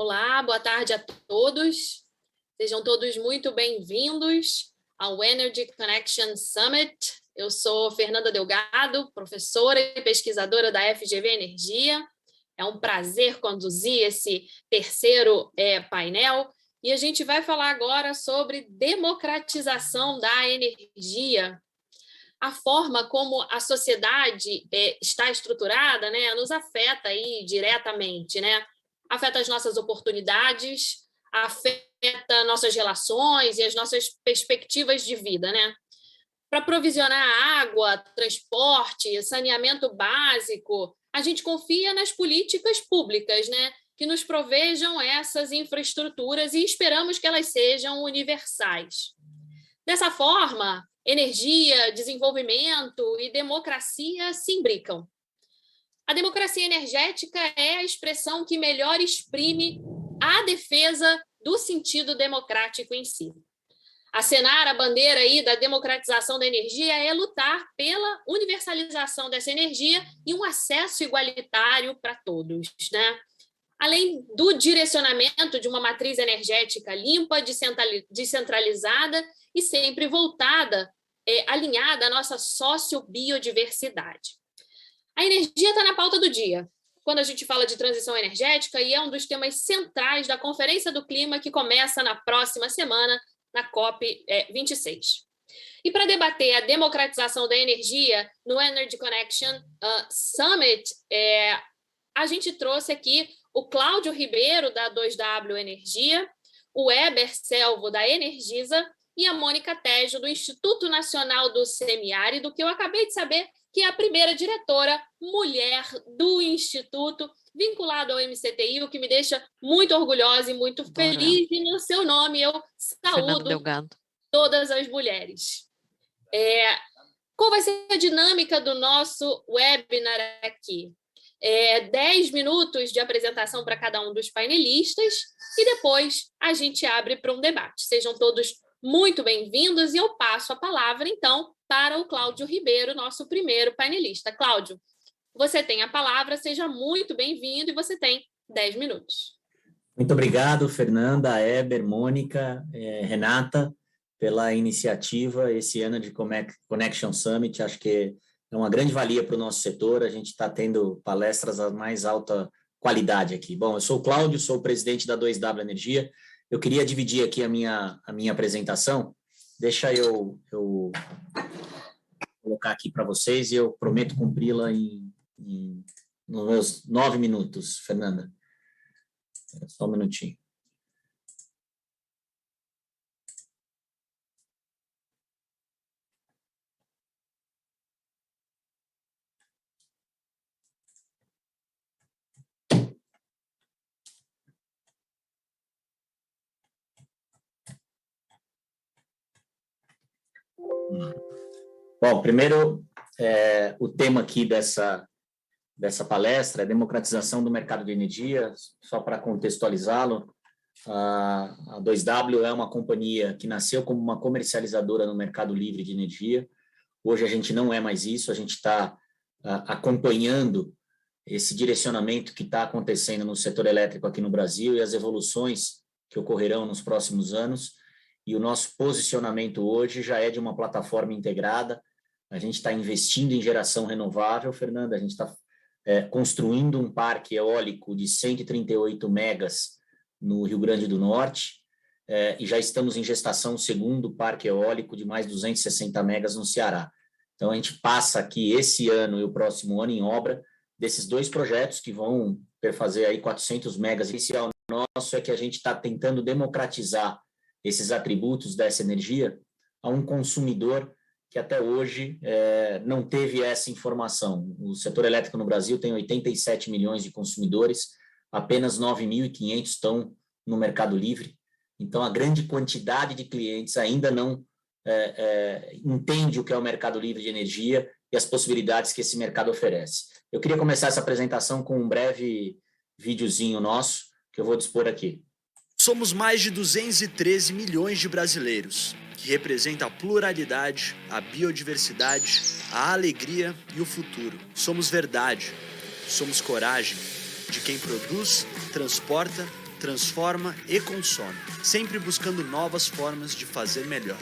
Olá, boa tarde a todos. Sejam todos muito bem-vindos ao Energy Connection Summit. Eu sou Fernanda Delgado, professora e pesquisadora da FGV Energia. É um prazer conduzir esse terceiro painel. E a gente vai falar agora sobre democratização da energia. A forma como a sociedade está estruturada, né, nos afeta aí diretamente, né? Afeta as nossas oportunidades, afeta nossas relações e as nossas perspectivas de vida, né? Para provisionar água, transporte, saneamento básico, a gente confia nas políticas públicas, né, que nos provejam essas infraestruturas e esperamos que elas sejam universais. Dessa forma, energia, desenvolvimento e democracia se imbricam. A democracia energética é a expressão que melhor exprime a defesa do sentido democrático em si. Acenar a bandeira aí da democratização da energia é lutar pela universalização dessa energia e um acesso igualitário para todos, né? Além do direcionamento de uma matriz energética limpa, descentralizada e sempre voltada, alinhada à nossa sociobiodiversidade. A energia está na pauta do dia, quando a gente fala de transição energética, e é um dos temas centrais da Conferência do Clima, que começa na próxima semana, na COP26. E para debater a democratização da energia no Energy Connection Summit, a gente trouxe aqui o Cláudio Ribeiro, da 2W Energia, o Weber Selvo, da Energisa, e a Mônica Tejo, do Instituto Nacional do Semiárido, que eu acabei de saber que é a primeira diretora mulher do Instituto, vinculado ao MCTI, o que me deixa muito orgulhosa e muito feliz, e no seu nome eu saúdo todas as mulheres. Qual vai ser a dinâmica do nosso webinar aqui? 10 minutos de apresentação para cada um dos painelistas e depois a gente abre para um debate. Sejam todos muito bem-vindos e eu passo a palavra, então, para o Cláudio Ribeiro, nosso primeiro painelista. Cláudio, você tem a palavra, seja muito bem-vindo e você tem 10 minutos. Muito obrigado, Fernanda, Eber, Mônica, Renata, pela iniciativa esse ano de Connection Summit. Acho que é uma grande valia para o nosso setor, a gente está tendo palestras da mais alta qualidade aqui. Bom, eu sou o Cláudio, sou o presidente da 2W Energia. Eu queria dividir aqui a minha apresentação. Deixa eu colocar aqui para vocês e eu prometo cumpri-la nos meus 9 minutos, Fernanda. Só um minutinho. Bom, primeiro, o tema aqui dessa palestra é democratização do mercado de energia. Só para contextualizá-lo, a 2W é uma companhia que nasceu como uma comercializadora no mercado livre de energia. Hoje a gente não é mais isso, a gente está acompanhando esse direcionamento que está acontecendo no setor elétrico aqui no Brasil e as evoluções que ocorrerão nos próximos anos. E o nosso posicionamento hoje já é de uma plataforma integrada. A gente está investindo em geração renovável, Fernanda, a gente está construindo um parque eólico de 138 megas no Rio Grande do Norte, e já estamos em gestação o segundo parque eólico de mais 260 megas no Ceará. Então, a gente passa aqui esse ano e o próximo ano em obra desses dois projetos que vão perfazer aí 400 megas. O inicial nosso é que a gente está tentando democratizar esses atributos dessa energia a um consumidor que até hoje não teve essa informação. O setor elétrico no Brasil tem 87 milhões de consumidores, apenas 9.500 estão no mercado livre. Então, a grande quantidade de clientes ainda não entende o que é o mercado livre de energia e as possibilidades que esse mercado oferece. Eu queria começar essa apresentação com um breve videozinho nosso, que eu vou dispor aqui. Somos mais de 213 milhões de brasileiros, que representa a pluralidade, a biodiversidade, a alegria e o futuro. Somos verdade, somos coragem de quem produz, transporta, transforma e consome, sempre buscando novas formas de fazer melhor.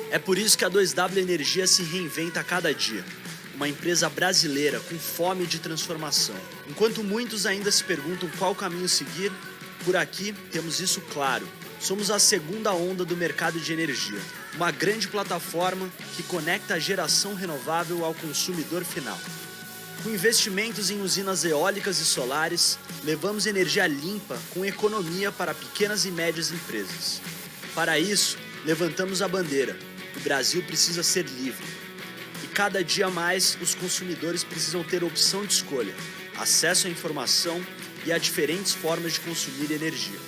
É por isso que a 2W Energia se reinventa a cada dia. Uma empresa brasileira com fome de transformação. Enquanto muitos ainda se perguntam qual caminho seguir, por aqui temos isso claro. Somos a segunda onda do mercado de energia, uma grande plataforma que conecta a geração renovável ao consumidor final. Com investimentos em usinas eólicas e solares, levamos energia limpa com economia para pequenas e médias empresas. Para isso, levantamos a bandeira: o Brasil precisa ser livre. E cada dia mais, os consumidores precisam ter opção de escolha, acesso à informação e a diferentes formas de consumir energia.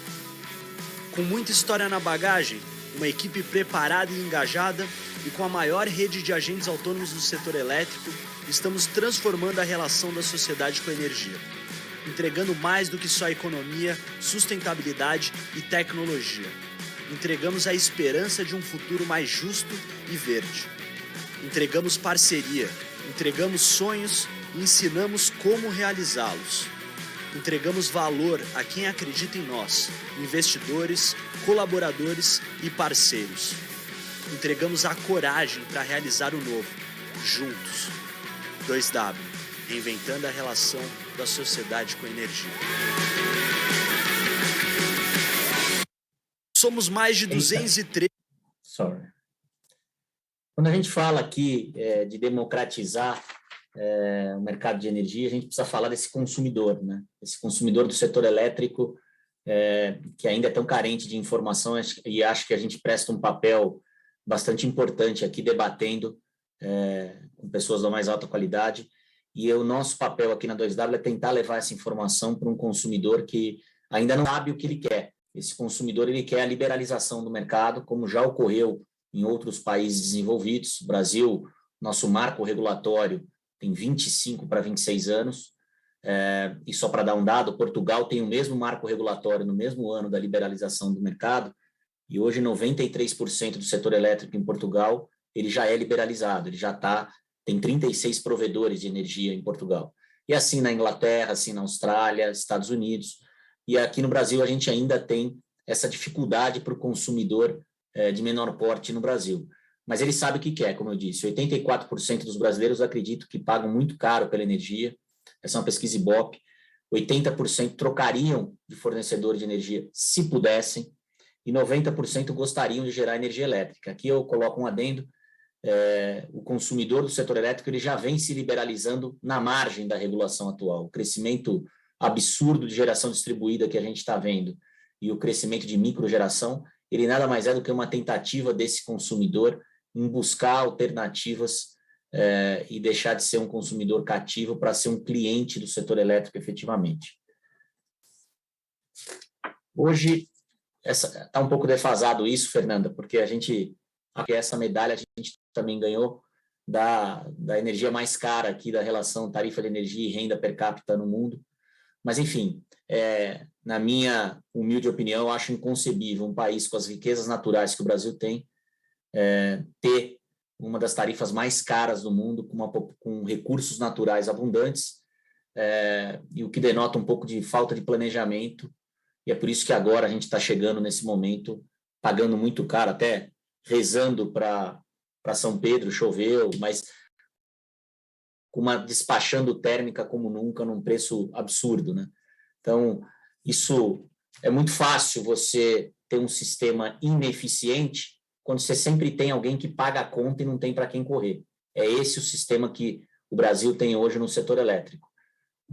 Com muita história na bagagem, uma equipe preparada e engajada e com a maior rede de agentes autônomos do setor elétrico, estamos transformando a relação da sociedade com a energia, entregando mais do que só economia, sustentabilidade e tecnologia. Entregamos a esperança de um futuro mais justo e verde. Entregamos parceria, entregamos sonhos e ensinamos como realizá-los. Entregamos valor a quem acredita em nós, investidores, colaboradores e parceiros. Entregamos a coragem para realizar o novo, juntos. 2W, reinventando a relação da sociedade com a energia. Somos mais de 203... Quando a gente fala aqui de democratizar o mercado de energia, a gente precisa falar desse consumidor, né? Esse consumidor do setor elétrico que ainda é tão carente de informação, e acho que a gente presta um papel bastante importante aqui debatendo com pessoas da mais alta qualidade, e o nosso papel aqui na 2W é tentar levar essa informação para um consumidor que ainda não sabe o que ele quer. Esse consumidor ele quer a liberalização do mercado, como já ocorreu em outros países desenvolvidos. O Brasil, nosso marco regulatório tem 25 para 26 anos, e só para dar um dado, Portugal tem o mesmo marco regulatório no mesmo ano da liberalização do mercado, e hoje 93% do setor elétrico em Portugal ele já é liberalizado, ele já tem 36 provedores de energia em Portugal. E assim na Inglaterra, assim na Austrália, Estados Unidos. E aqui no Brasil a gente ainda tem essa dificuldade para o consumidor de menor porte no Brasil. Mas ele sabe o que quer, como eu disse. 84% dos brasileiros acreditam que pagam muito caro pela energia. Essa é uma pesquisa Ibope. 80% trocariam de fornecedor de energia se pudessem. E 90% gostariam de gerar energia elétrica. Aqui eu coloco um adendo. O consumidor do setor elétrico ele já vem se liberalizando na margem da regulação atual. O crescimento absurdo de geração distribuída que a gente está vendo e o crescimento de microgeração, ele nada mais é do que uma tentativa desse consumidor em buscar alternativas e deixar de ser um consumidor cativo para ser um cliente do setor elétrico efetivamente. Hoje está um pouco defasado isso, Fernanda, porque essa medalha a gente também ganhou da energia mais cara aqui, da relação tarifa de energia e renda per capita no mundo. Mas, enfim, na minha humilde opinião, eu acho inconcebível um país com as riquezas naturais que o Brasil tem ter uma das tarifas mais caras do mundo, com recursos naturais abundantes, e o que denota um pouco de falta de planejamento. E é por isso que agora a gente está chegando nesse momento, pagando muito caro, até rezando para São Pedro, choveu, mas despachando térmica como nunca, num preço absurdo, né? Então, isso é muito fácil você ter um sistema ineficiente quando você sempre tem alguém que paga a conta e não tem para quem correr. É esse o sistema que o Brasil tem hoje no setor elétrico.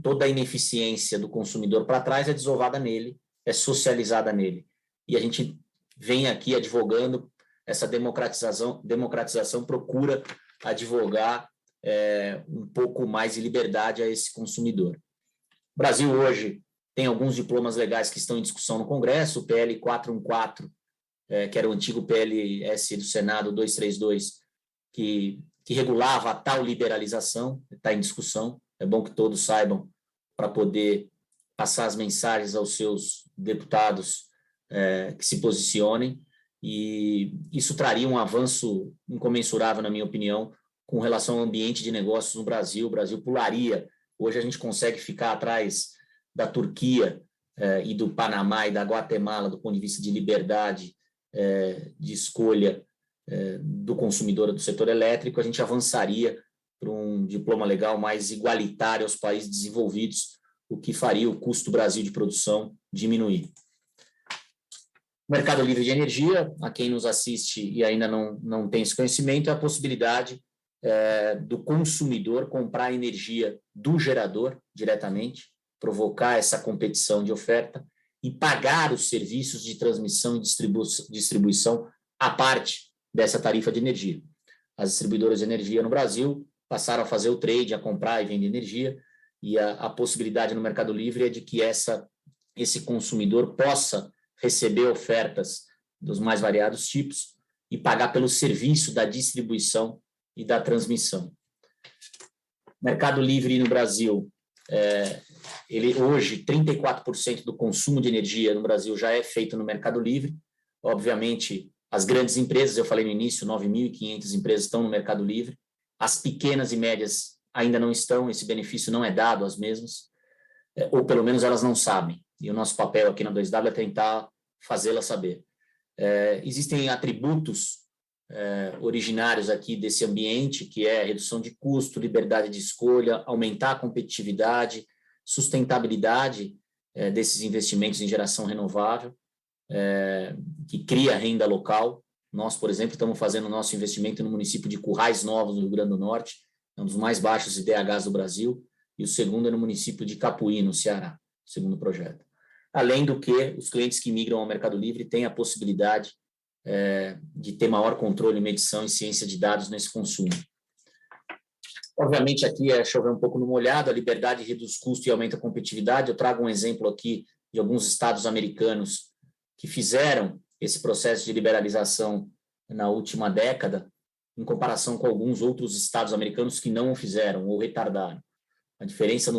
Toda a ineficiência do consumidor para trás é desovada nele, é socializada nele. E a gente vem aqui advogando essa democratização procura advogar um pouco mais de liberdade a esse consumidor. O Brasil hoje tem alguns diplomas legais que estão em discussão no Congresso, o PL 414, que era o antigo PLS do Senado 232, que regulava a tal liberalização, está em discussão. É bom que todos saibam para poder passar as mensagens aos seus deputados que se posicionem, e isso traria um avanço incomensurável, na minha opinião, com relação ao ambiente de negócios no Brasil. O Brasil pularia. Hoje a gente consegue ficar atrás da Turquia e do Panamá e da Guatemala, do ponto de vista de liberdade de escolha do consumidor do setor elétrico, a gente avançaria para um diploma legal mais igualitário aos países desenvolvidos, o que faria o custo do Brasil de produção diminuir. O mercado livre de energia, a quem nos assiste e ainda não tem esse conhecimento, é a possibilidade do consumidor comprar energia do gerador diretamente, provocar essa competição de oferta e pagar os serviços de transmissão e distribuição à parte dessa tarifa de energia. As distribuidoras de energia no Brasil passaram a fazer o trade, a comprar e vender energia, e a possibilidade no Mercado Livre é de que esse consumidor possa receber ofertas dos mais variados tipos e pagar pelo serviço da distribuição e da transmissão. Mercado Livre no Brasil, hoje, 34% do consumo de energia no Brasil já é feito no Mercado Livre. Obviamente, as grandes empresas, eu falei no início, 9.500 empresas estão no Mercado Livre. As pequenas e médias ainda não estão, esse benefício não é dado às mesmas, ou pelo menos elas não sabem. E o nosso papel aqui na 2W é tentar fazê-las saber. Existem atributos originários aqui desse ambiente, que é redução de custo, liberdade de escolha, aumentar a competitividade, sustentabilidade desses investimentos em geração renovável, que cria renda local. Nós, por exemplo, estamos fazendo nosso investimento no município de Currais Novos, no Rio Grande do Norte, é um dos mais baixos IDHs do Brasil, e o segundo é no município de Capuí, no Ceará, o segundo projeto. Além do que, os clientes que migram ao Mercado Livre têm a possibilidade de ter maior controle, medição e ciência de dados nesse consumo. Obviamente, aqui é chover um pouco no molhado, a liberdade reduz custo e aumenta a competitividade. Eu trago um exemplo aqui de alguns estados americanos que fizeram esse processo de liberalização na última década, em comparação com alguns outros estados americanos que não o fizeram ou retardaram. A diferença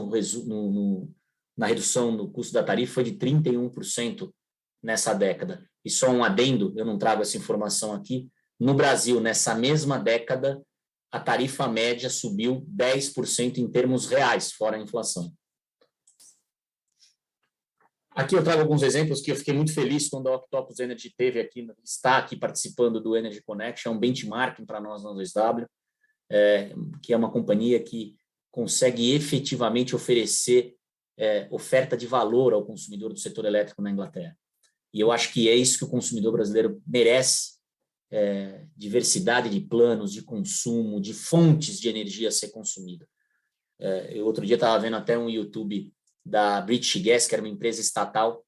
na redução do custo da tarifa foi de 31% nessa década. E só um adendo, eu não trago essa informação aqui, no Brasil, nessa mesma década, a tarifa média subiu 10% em termos reais, fora a inflação. Aqui eu trago alguns exemplos que eu fiquei muito feliz quando a Octopus Energy está aqui participando do Energy Connection, é um benchmarking para nós na 2W, que é uma companhia que consegue efetivamente oferecer oferta de valor ao consumidor do setor elétrico na Inglaterra. E eu acho que é isso que o consumidor brasileiro merece, diversidade de planos, de consumo, de fontes de energia a ser consumida. Eu outro dia estava vendo até um YouTube da British Gas, que era uma empresa estatal,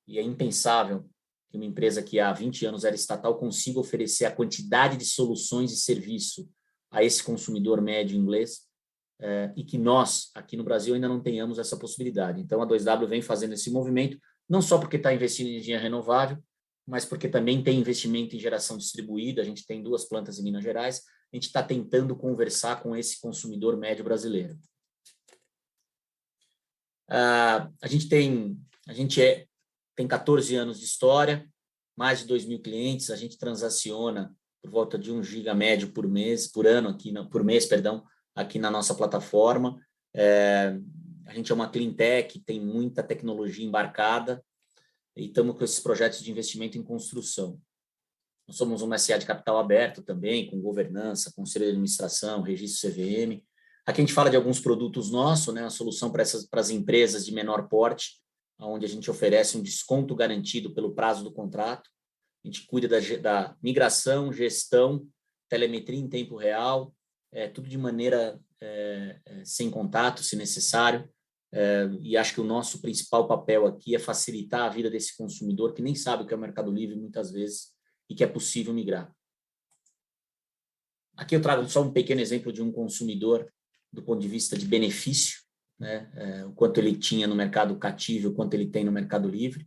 e é impensável que uma empresa que há 20 anos era estatal consiga oferecer a quantidade de soluções e serviço a esse consumidor médio inglês, e que nós, aqui no Brasil, ainda não tenhamos essa possibilidade. Então, a 2W vem fazendo esse movimento, não só porque está investindo em energia renovável, mas porque também tem investimento em geração distribuída. A gente tem 2 plantas em Minas Gerais, a gente está tentando conversar com esse consumidor médio brasileiro. A gente tem 14 anos de história, mais de 2.000 clientes, a gente transaciona por volta de 1 giga médio por ano, aqui na nossa plataforma. A gente é uma clean tech, tem muita tecnologia embarcada e estamos com esses projetos de investimento em construção. Nós somos uma SA de capital aberto também, com governança, conselho de administração, registro CVM. Aqui a gente fala de alguns produtos nossos, né, a solução para as empresas de menor porte, onde a gente oferece um desconto garantido pelo prazo do contrato. A gente cuida da migração, gestão, telemetria em tempo real, tudo de maneira sem contato, se necessário. E acho que o nosso principal papel aqui é facilitar a vida desse consumidor que nem sabe o que é o Mercado Livre muitas vezes e que é possível migrar. Aqui eu trago só um pequeno exemplo de um consumidor do ponto de vista de benefício, né? O quanto ele tinha no mercado cativo, o quanto ele tem no Mercado Livre.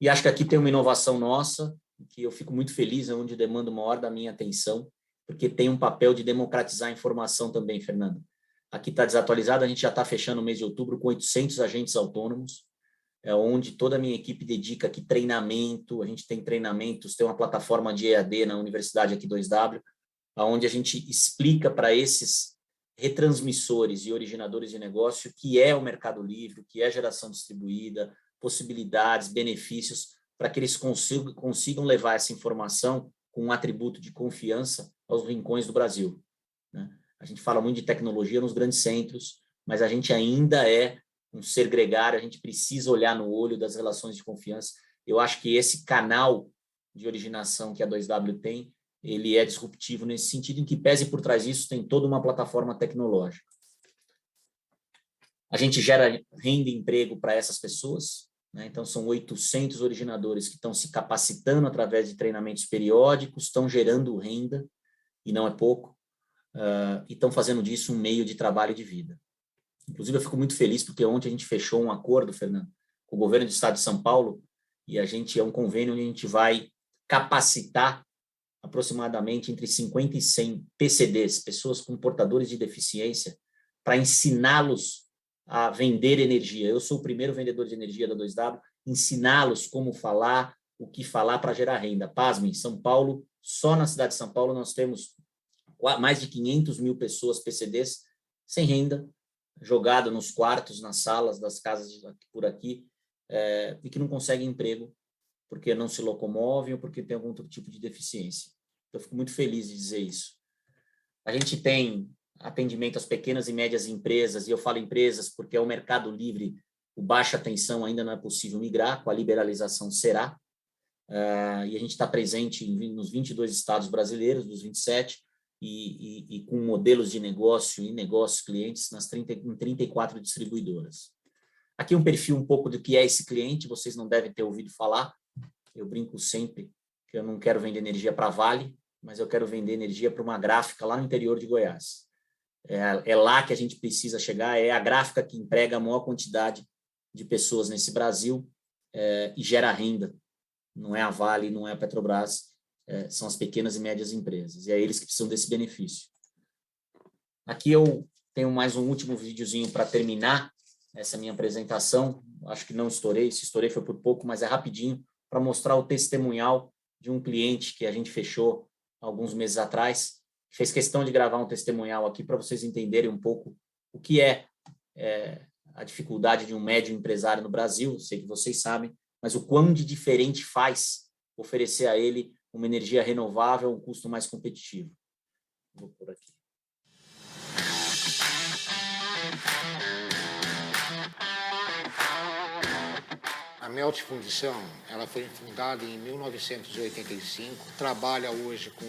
E acho que aqui tem uma inovação nossa, que eu fico muito feliz, onde demanda uma hora da minha atenção, porque tem um papel de democratizar a informação também, Fernando. Aqui está desatualizado, a gente já está fechando o mês de outubro com 800 agentes autônomos, onde toda a minha equipe dedica aqui treinamento, a gente tem treinamentos, tem uma plataforma de EAD na universidade aqui 2W, onde a gente explica para esses retransmissores e originadores de negócio, que é o Mercado Livre, que é geração distribuída, possibilidades, benefícios, para que eles consigam levar essa informação com um atributo de confiança aos rincões do Brasil, né? A gente fala muito de tecnologia nos grandes centros, mas a gente ainda é um ser gregário, a gente precisa olhar no olho das relações de confiança. Eu acho que esse canal de originação que a 2W tem, ele é disruptivo nesse sentido, em que pese por trás disso tem toda uma plataforma tecnológica. A gente gera renda e emprego para essas pessoas, né? Então são 800 originadores que estão se capacitando através de treinamentos periódicos, estão gerando renda, e não é pouco, e estão fazendo disso um meio de trabalho e de vida. Inclusive, eu fico muito feliz porque ontem a gente fechou um acordo, Fernando, com o governo do estado de São Paulo, e a gente é um convênio onde a gente vai capacitar aproximadamente entre 50 e 100 PCDs, pessoas com portadores de deficiência, para ensiná-los a vender energia. Eu sou o primeiro vendedor de energia da 2W, ensiná-los como falar, o que falar para gerar renda. Pasmem, São Paulo, só na cidade de São Paulo nós temos mais de 500 mil pessoas, PCDs, sem renda, jogado nos quartos, nas salas das casas por aqui, e que não conseguem emprego porque não se locomovem ou porque tem algum outro tipo de deficiência. Eu fico muito feliz de dizer isso. A gente tem atendimento às pequenas e médias empresas, e eu falo empresas porque é o mercado livre, o baixa tensão ainda não é possível migrar, com a liberalização será, e a gente está presente nos 22 estados brasileiros, dos 27, e com modelos de negócio e negócios clientes em 34 distribuidoras. Aqui um perfil um pouco do que é esse cliente, vocês não devem ter ouvido falar. Eu brinco sempre que eu não quero vender energia para a Vale, mas eu quero vender energia para uma gráfica lá no interior de Goiás. É lá que a gente precisa chegar, é a gráfica que emprega a maior quantidade de pessoas nesse Brasil e gera renda. Não é a Vale, não é a Petrobras, são as pequenas e médias empresas, e é eles que precisam desse benefício. Aqui eu tenho mais um último videozinho para terminar essa minha apresentação. Acho que não estourei, se estourei foi por pouco, mas é rapidinho, para mostrar o testemunhal de um cliente que a gente fechou alguns meses atrás. Fez questão de gravar um testemunhal aqui para vocês entenderem um pouco o que é a dificuldade de um médio empresário no Brasil. Sei que vocês sabem, mas o quão de diferente faz oferecer a ele uma energia renovável a um custo mais competitivo. Vou por aqui. A Melt Fundição, ela foi fundada em 1985, trabalha hoje com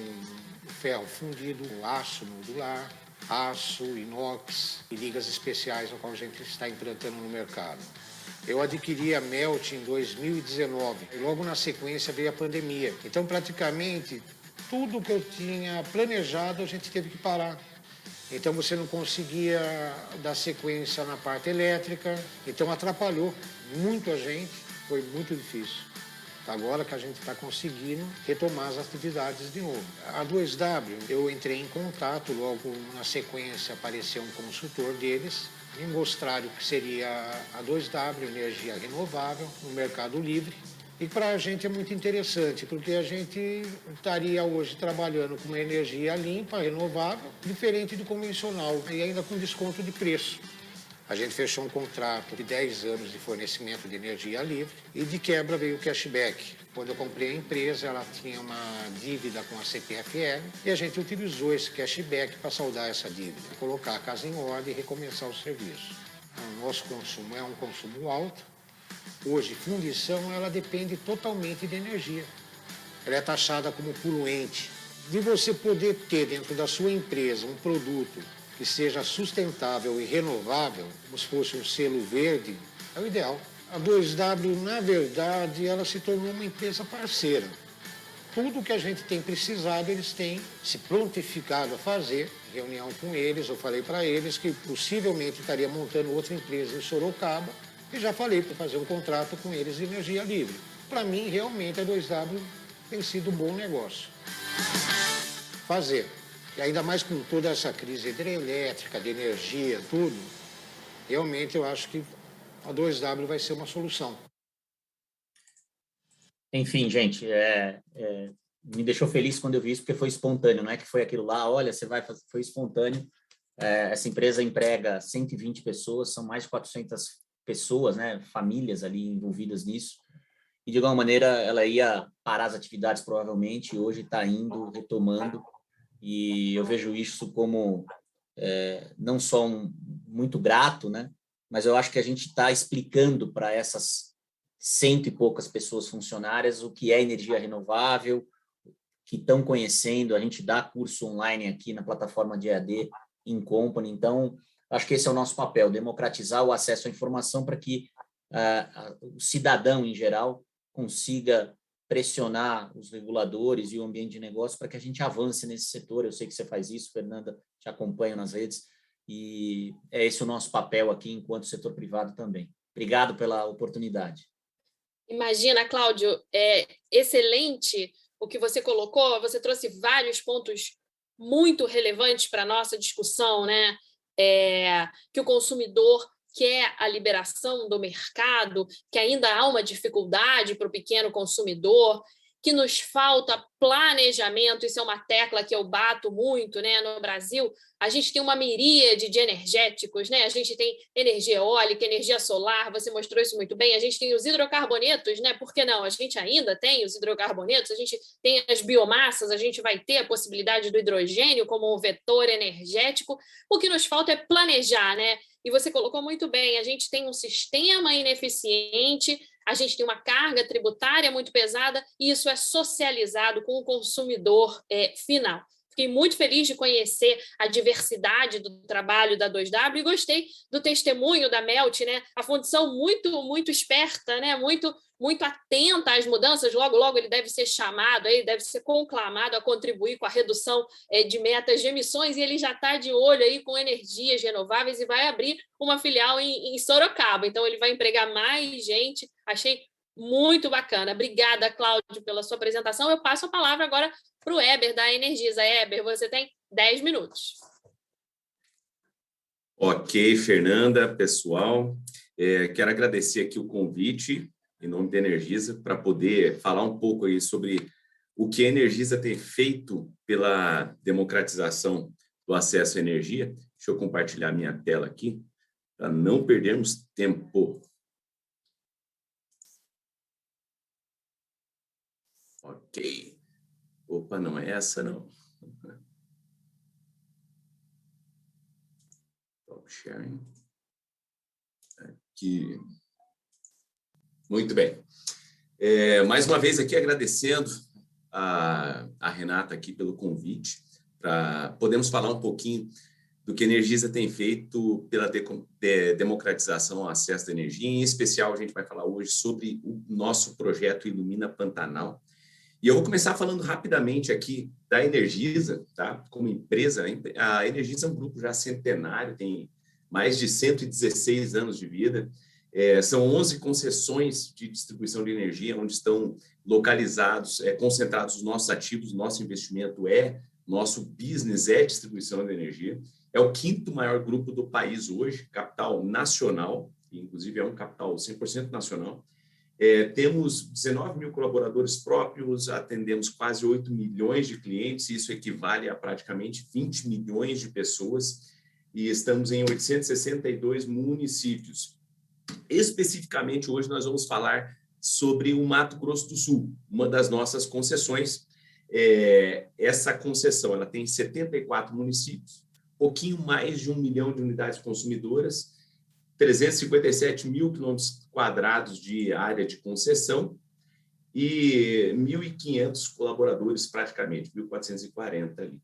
ferro fundido, aço modular, aço, inox e ligas especiais, no qual a gente está implantando no mercado. Eu adquiri a Melt em 2019 e logo na sequência veio a pandemia. Então, praticamente, tudo que eu tinha planejado a gente teve que parar. Então, você não conseguia dar sequência na parte elétrica, então atrapalhou muito a gente, foi muito difícil. Agora que a gente está conseguindo retomar as atividades de novo. A 2W, eu entrei em contato, logo na sequência apareceu um consultor deles, me mostraram que seria a 2W, energia renovável, no Mercado Livre. E para a gente é muito interessante, porque a gente estaria hoje trabalhando com uma energia limpa, renovável, diferente do convencional, e ainda com desconto de preço. A gente fechou um contrato de 10 anos de fornecimento de energia livre e de quebra veio o cashback. Quando eu comprei a empresa, ela tinha uma dívida com a CPFL e a gente utilizou esse cashback para saldar essa dívida, colocar a casa em ordem e recomeçar o serviço. O nosso consumo é um consumo alto. Hoje, fundição, ela depende totalmente de energia. Ela é taxada como poluente. De você poder ter dentro da sua empresa um produto que seja sustentável e renovável, como se fosse um selo verde, é o ideal. A 2W, na verdade, ela se tornou uma empresa parceira. Tudo que a gente tem precisado, eles têm se prontificado a fazer. Em reunião com eles, eu falei para eles que possivelmente estaria montando outra empresa em Sorocaba e já falei para fazer um contrato com eles de energia livre. Para mim, realmente, a 2W tem sido um bom negócio. Fazer. E ainda mais com toda essa crise hidrelétrica, de energia, tudo, realmente eu acho que a 2W vai ser uma solução. Enfim, gente, me deixou feliz quando eu vi isso, porque foi espontâneo, não é que foi aquilo lá, olha, você vai fazer, foi espontâneo. Essa empresa emprega 120 pessoas, são mais de 400 pessoas, né, famílias ali envolvidas nisso. E, de alguma maneira, ela ia parar as atividades, provavelmente, e hoje está indo, retomando. E eu vejo isso como não só muito grato, né, mas eu acho que a gente está explicando para essas 100 e poucas pessoas funcionárias o que é energia renovável, que estão conhecendo. A gente dá curso online aqui na plataforma de EAD Incompany. Então, acho que esse é o nosso papel, democratizar o acesso à informação para que o cidadão, em geral, consiga pressionar os reguladores e o ambiente de negócio para que a gente avance nesse setor. Eu sei que você faz isso, Fernanda, te acompanho nas redes, e é esse o nosso papel aqui enquanto setor privado também. Obrigado pela oportunidade. Imagina, Cláudio, é excelente o que você colocou, você trouxe vários pontos muito relevantes para a nossa discussão, né? Que o consumidor quer a liberação do mercado, que ainda há uma dificuldade para o pequeno consumidor, que nos falta planejamento. Isso é uma tecla que eu bato muito, né? No Brasil, a gente tem uma miríade de energéticos, né? A gente tem energia eólica, energia solar, você mostrou isso muito bem. A gente tem os hidrocarbonetos, né? Por que não? A gente ainda tem os hidrocarbonetos, a gente tem as biomassas, a gente vai ter a possibilidade do hidrogênio como um vetor energético. O que nos falta é planejar, né? E você colocou muito bem, a gente tem um sistema ineficiente, a gente tem uma carga tributária muito pesada e isso é socializado com o consumidor final. Fiquei muito feliz de conhecer a diversidade do trabalho da 2W e gostei do testemunho da Melt, né? A fundição muito esperta, né? Muito atenta às mudanças. Logo, logo ele deve ser chamado, aí deve ser conclamado a contribuir com a redução de metas de emissões, e ele já está de olho aí com energias renováveis e vai abrir uma filial em Sorocaba. Então, ele vai empregar mais gente. Achei muito bacana. Obrigada, Cláudio, pela sua apresentação. Eu passo a palavra agora para o Heber, da Energisa. Heber, você tem 10 minutos. Ok, Fernanda, pessoal. Quero agradecer aqui o convite, em nome da Energisa, para poder falar um pouco aí sobre o que a Energisa tem feito pela democratização do acesso à energia. Deixa eu compartilhar minha tela aqui, para não perdermos tempo. Ok. Opa, não é essa, não. Top sharing. Aqui. Muito bem. Mais uma vez aqui agradecendo a Renata aqui pelo convite, para podermos falar um pouquinho do que a Energisa tem feito pela democratização ao acesso à energia. Em especial, a gente vai falar hoje sobre o nosso projeto Ilumina Pantanal. E eu vou começar falando rapidamente aqui da Energisa, tá? Como empresa. A Energisa é um grupo já centenário, tem mais de 116 anos de vida. São 11 concessões de distribuição de energia, onde estão localizados, concentrados os nossos ativos, nosso investimento nosso business é distribuição de energia. É o 5º maior grupo do país hoje, capital nacional, inclusive é um capital 100% nacional. Temos 19 mil colaboradores próprios, atendemos quase 8 milhões de clientes, isso equivale a praticamente 20 milhões de pessoas, e estamos em 862 municípios. Especificamente, hoje nós vamos falar sobre o Mato Grosso do Sul, uma das nossas concessões. Essa concessão ela tem 74 municípios, pouquinho mais de 1 milhão de unidades consumidoras, 357 mil quilômetros quadrados de área de concessão e 1.500 colaboradores, praticamente, 1.440 ali.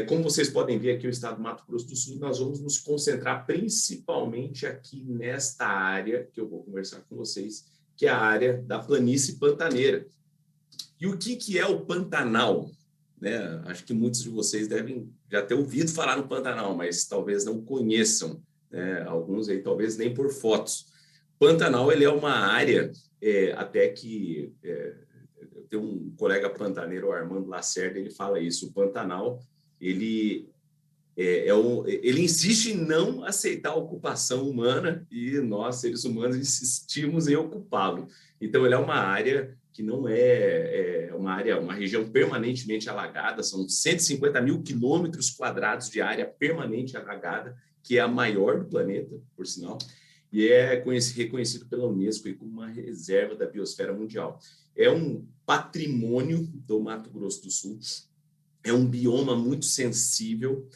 Como vocês podem ver aqui, o estado do Mato Grosso do Sul, nós vamos nos concentrar principalmente aqui nesta área que eu vou conversar com vocês, que é a área da planície pantaneira. E o que é o Pantanal? Né? Acho que muitos de vocês devem já ter ouvido falar no Pantanal, mas talvez não conheçam. Alguns aí talvez nem por fotos. Pantanal ele é uma área até que eu tenho um colega pantaneiro, o Armando Lacerda, ele fala isso. O Pantanal ele ele insiste em não aceitar a ocupação humana e nós, seres humanos, insistimos em ocupá-lo. Então, ele é uma área que não uma região permanentemente alagada, são 150 mil quilômetros quadrados de área permanente alagada, que é a maior do planeta, por sinal, e é reconhecido pela Unesco como uma reserva da biosfera mundial. É um patrimônio do Mato Grosso do Sul, é um bioma muito sensível.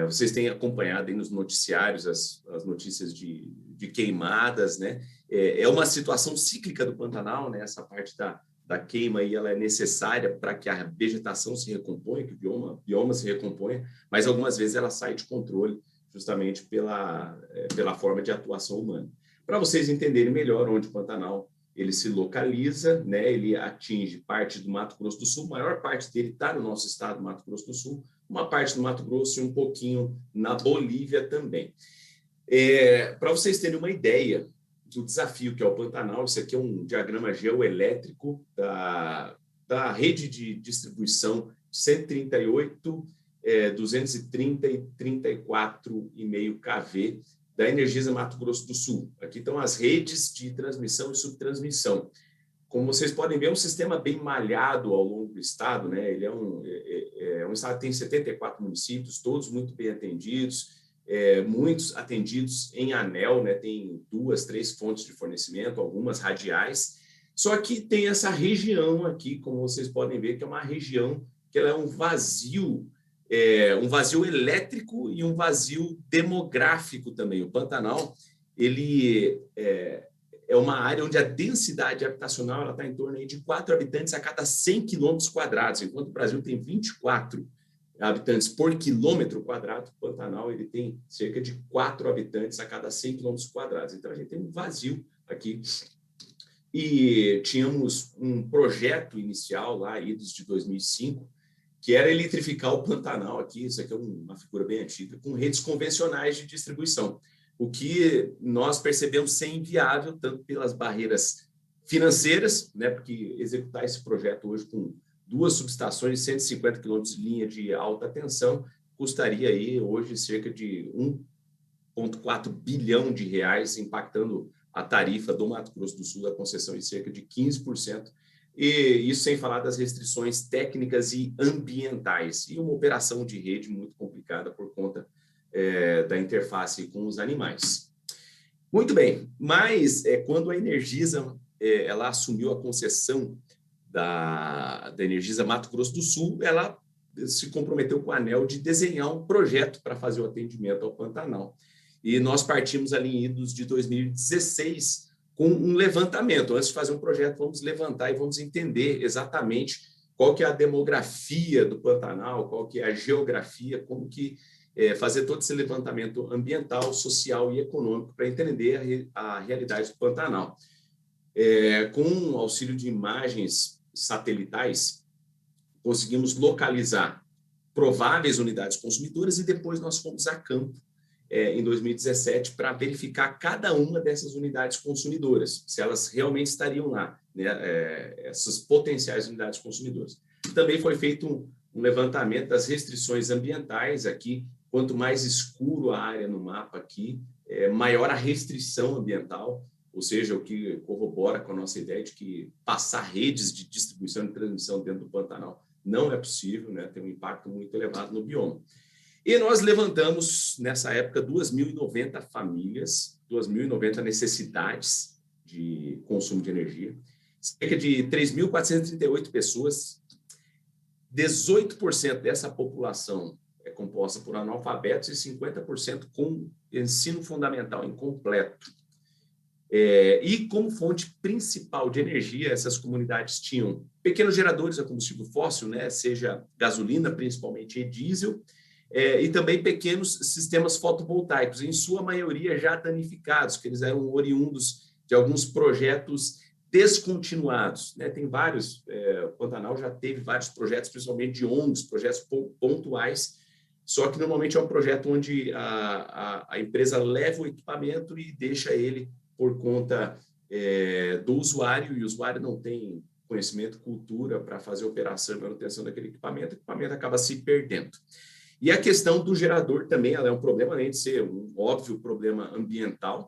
Vocês têm acompanhado aí nos noticiários as notícias de queimadas, né? É uma situação cíclica do Pantanal, né? Essa parte da queima aí, ela é necessária para que a vegetação se recomponha, que o bioma se recomponha, mas algumas vezes ela sai de controle justamente pela forma de atuação humana. Para vocês entenderem melhor onde o Pantanal ele se localiza, né? Ele atinge parte do Mato Grosso do Sul, a maior parte dele está no nosso estado, Mato Grosso do Sul, uma parte do Mato Grosso e um pouquinho na Bolívia também. Para vocês terem uma ideia do desafio que é o Pantanal, isso aqui é um diagrama geoelétrico da rede de distribuição 138, 230 e 34,5 kV da Energisa Mato Grosso do Sul. Aqui estão as redes de transmissão e subtransmissão. Como vocês podem ver, é um sistema bem malhado ao longo do estado, né? Ele é um estado que tem 74 municípios, todos muito bem atendidos, muitos atendidos em anel, né? Tem 2, 3 fontes de fornecimento, algumas radiais. Só que tem essa região aqui, como vocês podem ver, que é uma região que ela é um vazio elétrico e um vazio demográfico também. O Pantanal, ele é uma área onde a densidade habitacional está em torno aí de 4 habitantes a cada 100 quilômetros quadrados, enquanto o Brasil tem 24 habitantes por quilômetro quadrado, o Pantanal ele tem cerca de 4 habitantes a cada 100 quilômetros quadrados. Então, a gente tem um vazio aqui. E tínhamos um projeto inicial lá, idos de 2005, que era eletrificar o Pantanal aqui, isso aqui é uma figura bem antiga, com redes convencionais de distribuição, o que nós percebemos ser inviável, tanto pelas barreiras financeiras, né, porque executar esse projeto hoje com 2 subestações de 150 quilômetros de linha de alta tensão custaria aí hoje cerca de 1,4 bilhão de reais, impactando a tarifa do Mato Grosso do Sul da concessão em cerca de 15%, e isso sem falar das restrições técnicas e ambientais, e uma operação de rede muito complicada por conta da interface com os animais. Muito bem, mas quando a Energisa ela assumiu a concessão da Energisa Mato Grosso do Sul, ela se comprometeu com a ANEEL de desenhar um projeto para fazer o atendimento ao Pantanal. E nós partimos ali em idos de 2016 com um levantamento. Antes de fazer um projeto, vamos levantar e vamos entender exatamente qual que é a demografia do Pantanal, qual que é a geografia, como que fazer todo esse levantamento ambiental, social e econômico para entender a realidade do Pantanal. Com o auxílio de imagens satelitais, conseguimos localizar prováveis unidades consumidoras e depois nós fomos a campo em 2017 para verificar cada uma dessas unidades consumidoras, se elas realmente estariam lá, né, essas potenciais unidades consumidoras. Também foi feito um levantamento das restrições ambientais aqui. Quanto mais escuro a área no mapa aqui, maior a restrição ambiental, ou seja, o que corrobora com a nossa ideia de que passar redes de distribuição e transmissão dentro do Pantanal não é possível, né? Tem um impacto muito elevado no bioma. E nós levantamos, nessa época, 2.090 famílias, 2.090 necessidades de consumo de energia, cerca de 3.438 pessoas, 18% dessa população é composta por analfabetos e 50% com ensino fundamental incompleto. E como fonte principal de energia, essas comunidades tinham pequenos geradores a combustível fóssil, né, seja gasolina, principalmente, e diesel, e também pequenos sistemas fotovoltaicos, em sua maioria já danificados, que eles eram oriundos de alguns projetos descontinuados, né? Tem vários, o Pantanal já teve vários projetos, principalmente de ONGs, projetos pontuais, só que normalmente é um projeto onde a empresa leva o equipamento e deixa ele por conta do usuário, e o usuário não tem conhecimento, cultura para fazer a operação e manutenção daquele equipamento, o equipamento acaba se perdendo. E a questão do gerador também, ela é um problema, além de ser um óbvio problema ambiental,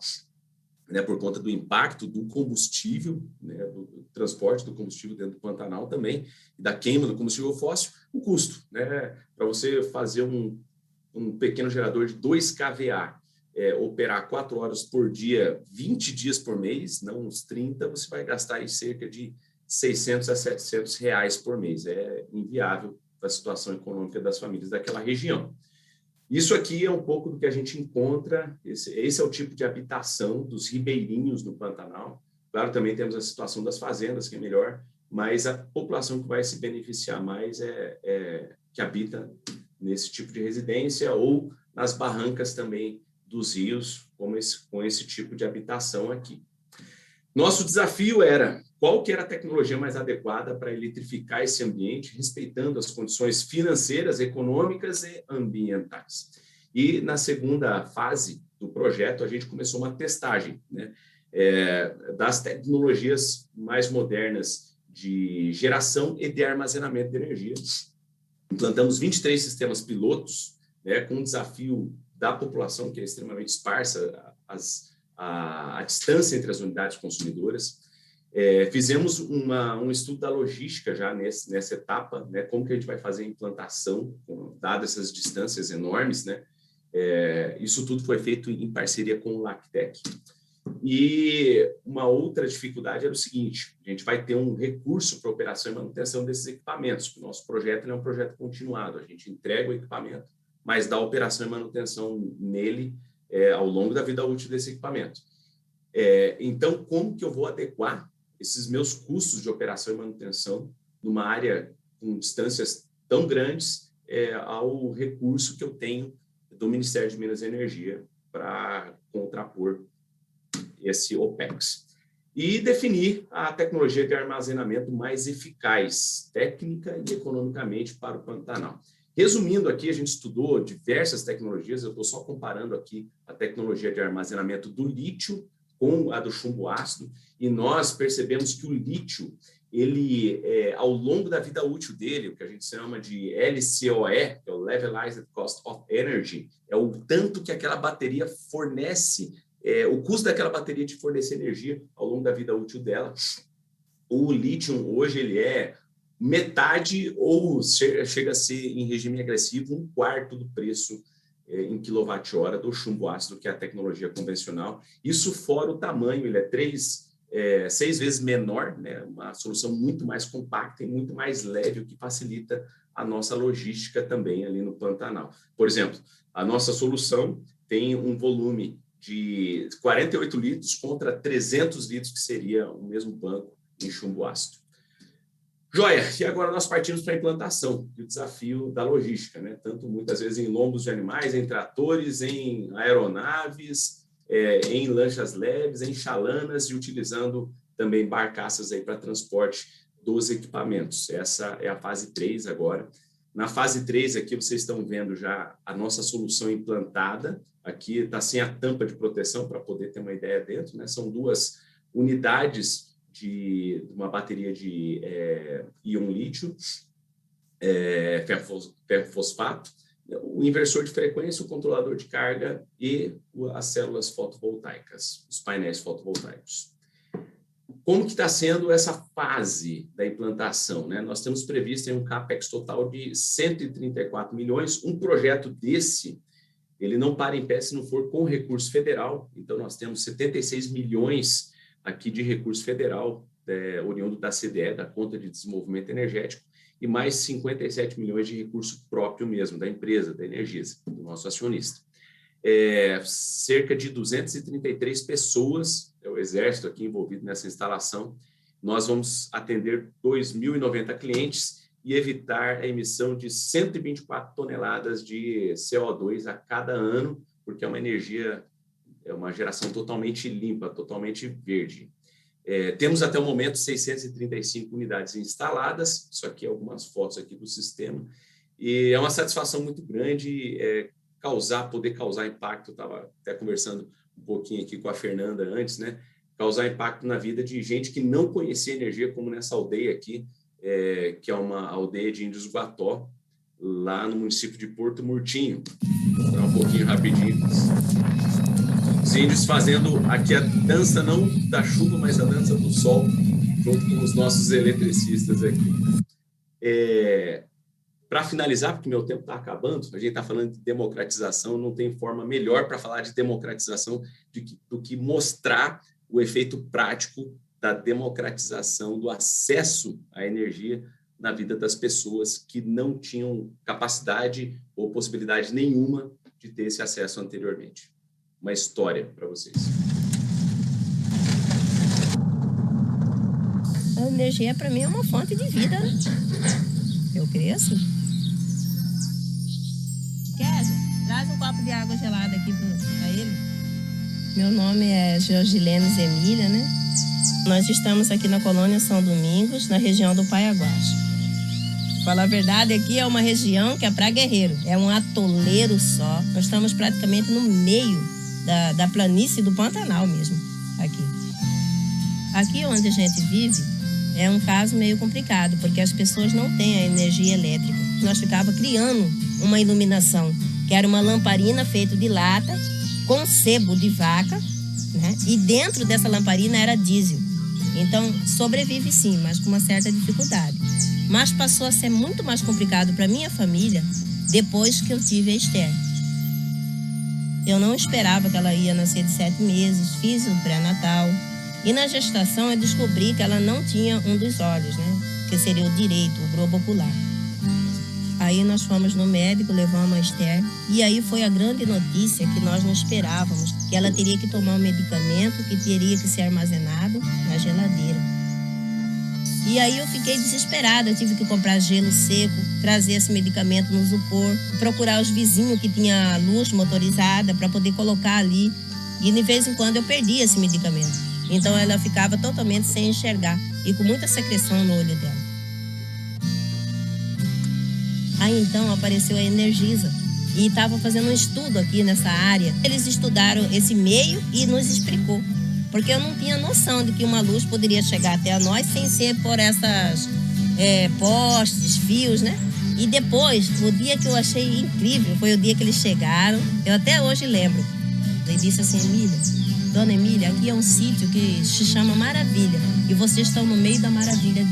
né, por conta do impacto do combustível, né, do transporte do combustível dentro do Pantanal também, e da queima do combustível fóssil, o custo, né, para você fazer um pequeno gerador de 2 kVA, operar 4 horas por dia, 20 dias por mês, não uns 30, você vai gastar aí cerca de 600 a 700 reais por mês. É inviável para a situação econômica das famílias daquela região. Isso aqui é um pouco do que a gente encontra, esse é o tipo de habitação dos ribeirinhos no Pantanal. Claro, também temos a situação das fazendas, que é melhor, mas a população que vai se beneficiar mais que habita nesse tipo de residência ou nas barrancas também dos rios, com esse tipo de habitação aqui. Nosso desafio era qual que era a tecnologia mais adequada para eletrificar esse ambiente, respeitando as condições financeiras, econômicas e ambientais. E na segunda fase do projeto, a gente começou uma testagem, né, das tecnologias mais modernas de geração e de armazenamento de energia. Implantamos 23 sistemas pilotos, né, com um desafio da população, que é extremamente esparsa, a distância entre as unidades consumidoras. Fizemos um estudo da logística já nessa etapa, né, como que a gente vai fazer a implantação, dadas essas distâncias enormes, né? Isso tudo foi feito em parceria com o Lactec. E uma outra dificuldade era o seguinte: a gente vai ter um recurso para operação e manutenção desses equipamentos. O nosso projeto é um projeto continuado, a gente entrega o equipamento, mas dá operação e manutenção nele ao longo da vida útil desse equipamento. Então, como que eu vou adequar esses meus custos de operação e manutenção numa área com distâncias tão grandes ao recurso que eu tenho do Ministério de Minas e Energia para contrapor esse OPEX? E definir a tecnologia de armazenamento mais eficaz, técnica e economicamente para o Pantanal. Resumindo aqui, a gente estudou diversas tecnologias, eu estou só comparando aqui a tecnologia de armazenamento do lítio com a do chumbo ácido, e nós percebemos que o lítio, ele, ao longo da vida útil dele, o que a gente chama de LCOE, que é o Levelized Cost of Energy, é o tanto que aquela bateria fornece, o custo daquela bateria de fornecer energia ao longo da vida útil dela. O lítio, hoje, ele é metade ou chega a ser, em regime agressivo, 1/4 do preço em quilowatt-hora do chumbo ácido, que é a tecnologia convencional. Isso fora o tamanho, ele é 6 vezes menor, né? Uma solução muito mais compacta e muito mais leve, o que facilita a nossa logística também ali no Pantanal. Por exemplo, a nossa solução tem um volume de 48 litros contra 300 litros, que seria o mesmo banco em chumbo ácido. Joia, e agora nós partimos para a implantação e o desafio da logística, né? Tanto muitas vezes em lombos de animais, em tratores, em aeronaves, em lanchas leves, em chalanas e utilizando também barcaças aí para transporte dos equipamentos. Essa é a fase 3 agora. Na fase 3 aqui vocês estão vendo já a nossa solução implantada. Aqui está sem a tampa de proteção para poder ter uma ideia dentro, né? São 2 unidades de uma bateria de íon lítio, ferro fosfato, o inversor de frequência, o controlador de carga e as células fotovoltaicas, os painéis fotovoltaicos. Como que está sendo essa fase da implantação, né? Nós temos previsto um CAPEX total de 134 milhões. Um projeto desse, ele não para em pé se não for com recurso federal. Então, nós temos 76 milhões aqui de recurso federal, oriundo da CDE, da Conta de Desenvolvimento Energético, e mais 57 milhões de recurso próprio mesmo, da empresa, da Energisa, do nosso acionista. Cerca de 233 pessoas, é o Exército aqui envolvido nessa instalação. Nós vamos atender 2.090 clientes e evitar a emissão de 124 toneladas de CO2 a cada ano, porque é uma energia, é uma geração totalmente limpa, totalmente verde. Temos até o momento 635 unidades instaladas, isso aqui é algumas fotos aqui do sistema, e é uma satisfação muito grande poder causar impacto. Estava até conversando um pouquinho aqui com a Fernanda antes, né? Causar impacto na vida de gente que não conhecia energia, como nessa aldeia aqui, que é uma aldeia de índios Guató, lá no município de Porto Murtinho. Vou mostrar um pouquinho rapidinho. Os índios fazendo aqui a dança não da chuva, mas a dança do sol, junto com os nossos eletricistas aqui. Para finalizar, porque meu tempo está acabando, a gente está falando de democratização, não tem forma melhor para falar de democratização do que mostrar o efeito prático da democratização do acesso à energia na vida das pessoas que não tinham capacidade ou possibilidade nenhuma de ter esse acesso anteriormente. Uma história para vocês. A energia, para mim, é uma fonte de vida, né? Eu creio assim. Kézia, traz um copo de água gelada aqui para ele. Meu nome é Georgilene Zemília, né? Nós estamos aqui na colônia São Domingos, na região do Paiaguás. Falar a verdade, aqui é uma região que é para guerreiro. É um atoleiro só. Nós estamos praticamente no meio da planície do Pantanal mesmo, aqui. Aqui onde a gente vive é um caso meio complicado, porque as pessoas não têm a energia elétrica. Nós ficávamos criando uma iluminação, que era uma lamparina feita de lata, com sebo de vaca, né? E dentro dessa lamparina era diesel. Então, sobrevive sim, mas com uma certa dificuldade. Mas passou a ser muito mais complicado para minha família depois que eu tive a Esther. Eu não esperava que ela ia nascer de 7 meses, fiz o pré-natal. E na gestação eu descobri que ela não tinha um dos olhos, né? Que seria o direito, o globo ocular. Aí nós fomos no médico, levamos a Esther. E aí foi a grande notícia que nós não esperávamos, que ela teria que tomar um medicamento que teria que ser armazenado na geladeira. E aí eu fiquei desesperada, eu tive que comprar gelo seco, trazer esse medicamento no isopor, procurar os vizinhos que tinham luz motorizada para poder colocar ali. E de vez em quando eu perdia esse medicamento. Então ela ficava totalmente sem enxergar e com muita secreção no olho dela. Aí então apareceu a Energisa e estava fazendo um estudo aqui nessa área. Eles estudaram esse meio e nos explicou. Porque eu não tinha noção de que uma luz poderia chegar até a nós sem ser por essas postes, fios, né? E depois, o dia que eu achei incrível foi o dia que eles chegaram. Eu até hoje lembro. Ele disse assim, Dona Emília, aqui é um sítio que se chama Maravilha. E vocês estão no meio da maravilha.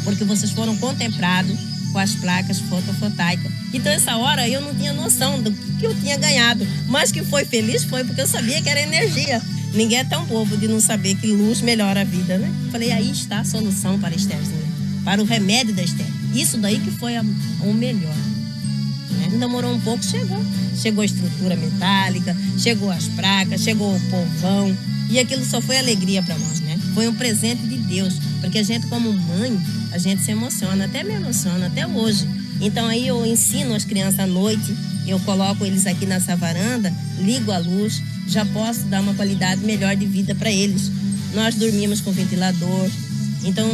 Porque vocês foram contemplados com as placas fotovoltaicas. Então, essa hora, eu não tinha noção do que eu tinha ganhado. Mas que foi feliz foi porque eu sabia que era energia. Ninguém é tão bobo de não saber que luz melhora a vida, né? Falei, aí está a solução para a Estherzinha, para o remédio da Esther. Isso daí que foi o melhor. Né? Demorou um pouco, chegou. Chegou a estrutura metálica, chegou as placas, chegou o povão. E aquilo só foi alegria para nós, né? Foi um presente de Deus. Porque a gente, como mãe, a gente se emociona, até me emociona, até hoje. Então aí eu ensino as crianças à noite, eu coloco eles aqui nessa varanda, ligo a luz, já posso dar uma qualidade melhor de vida para eles. Nós dormimos com ventilador, então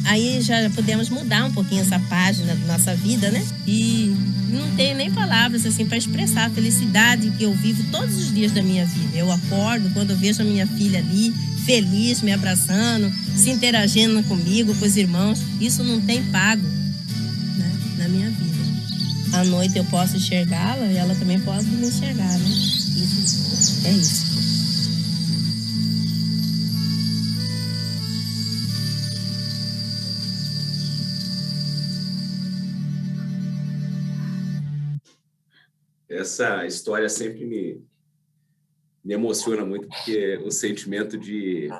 aí já podemos mudar um pouquinho essa página da nossa vida, né? E não tenho nem palavras assim para expressar a felicidade que eu vivo todos os dias da minha vida. Eu acordo quando eu vejo a minha filha ali, feliz, me abraçando, se interagindo comigo, com os irmãos. Isso não tem pago, né, na minha vida. À noite eu posso enxergá-la e ela também pode me enxergar, né? Isso é isso. Essa história sempre me emociona muito, porque o sentimento de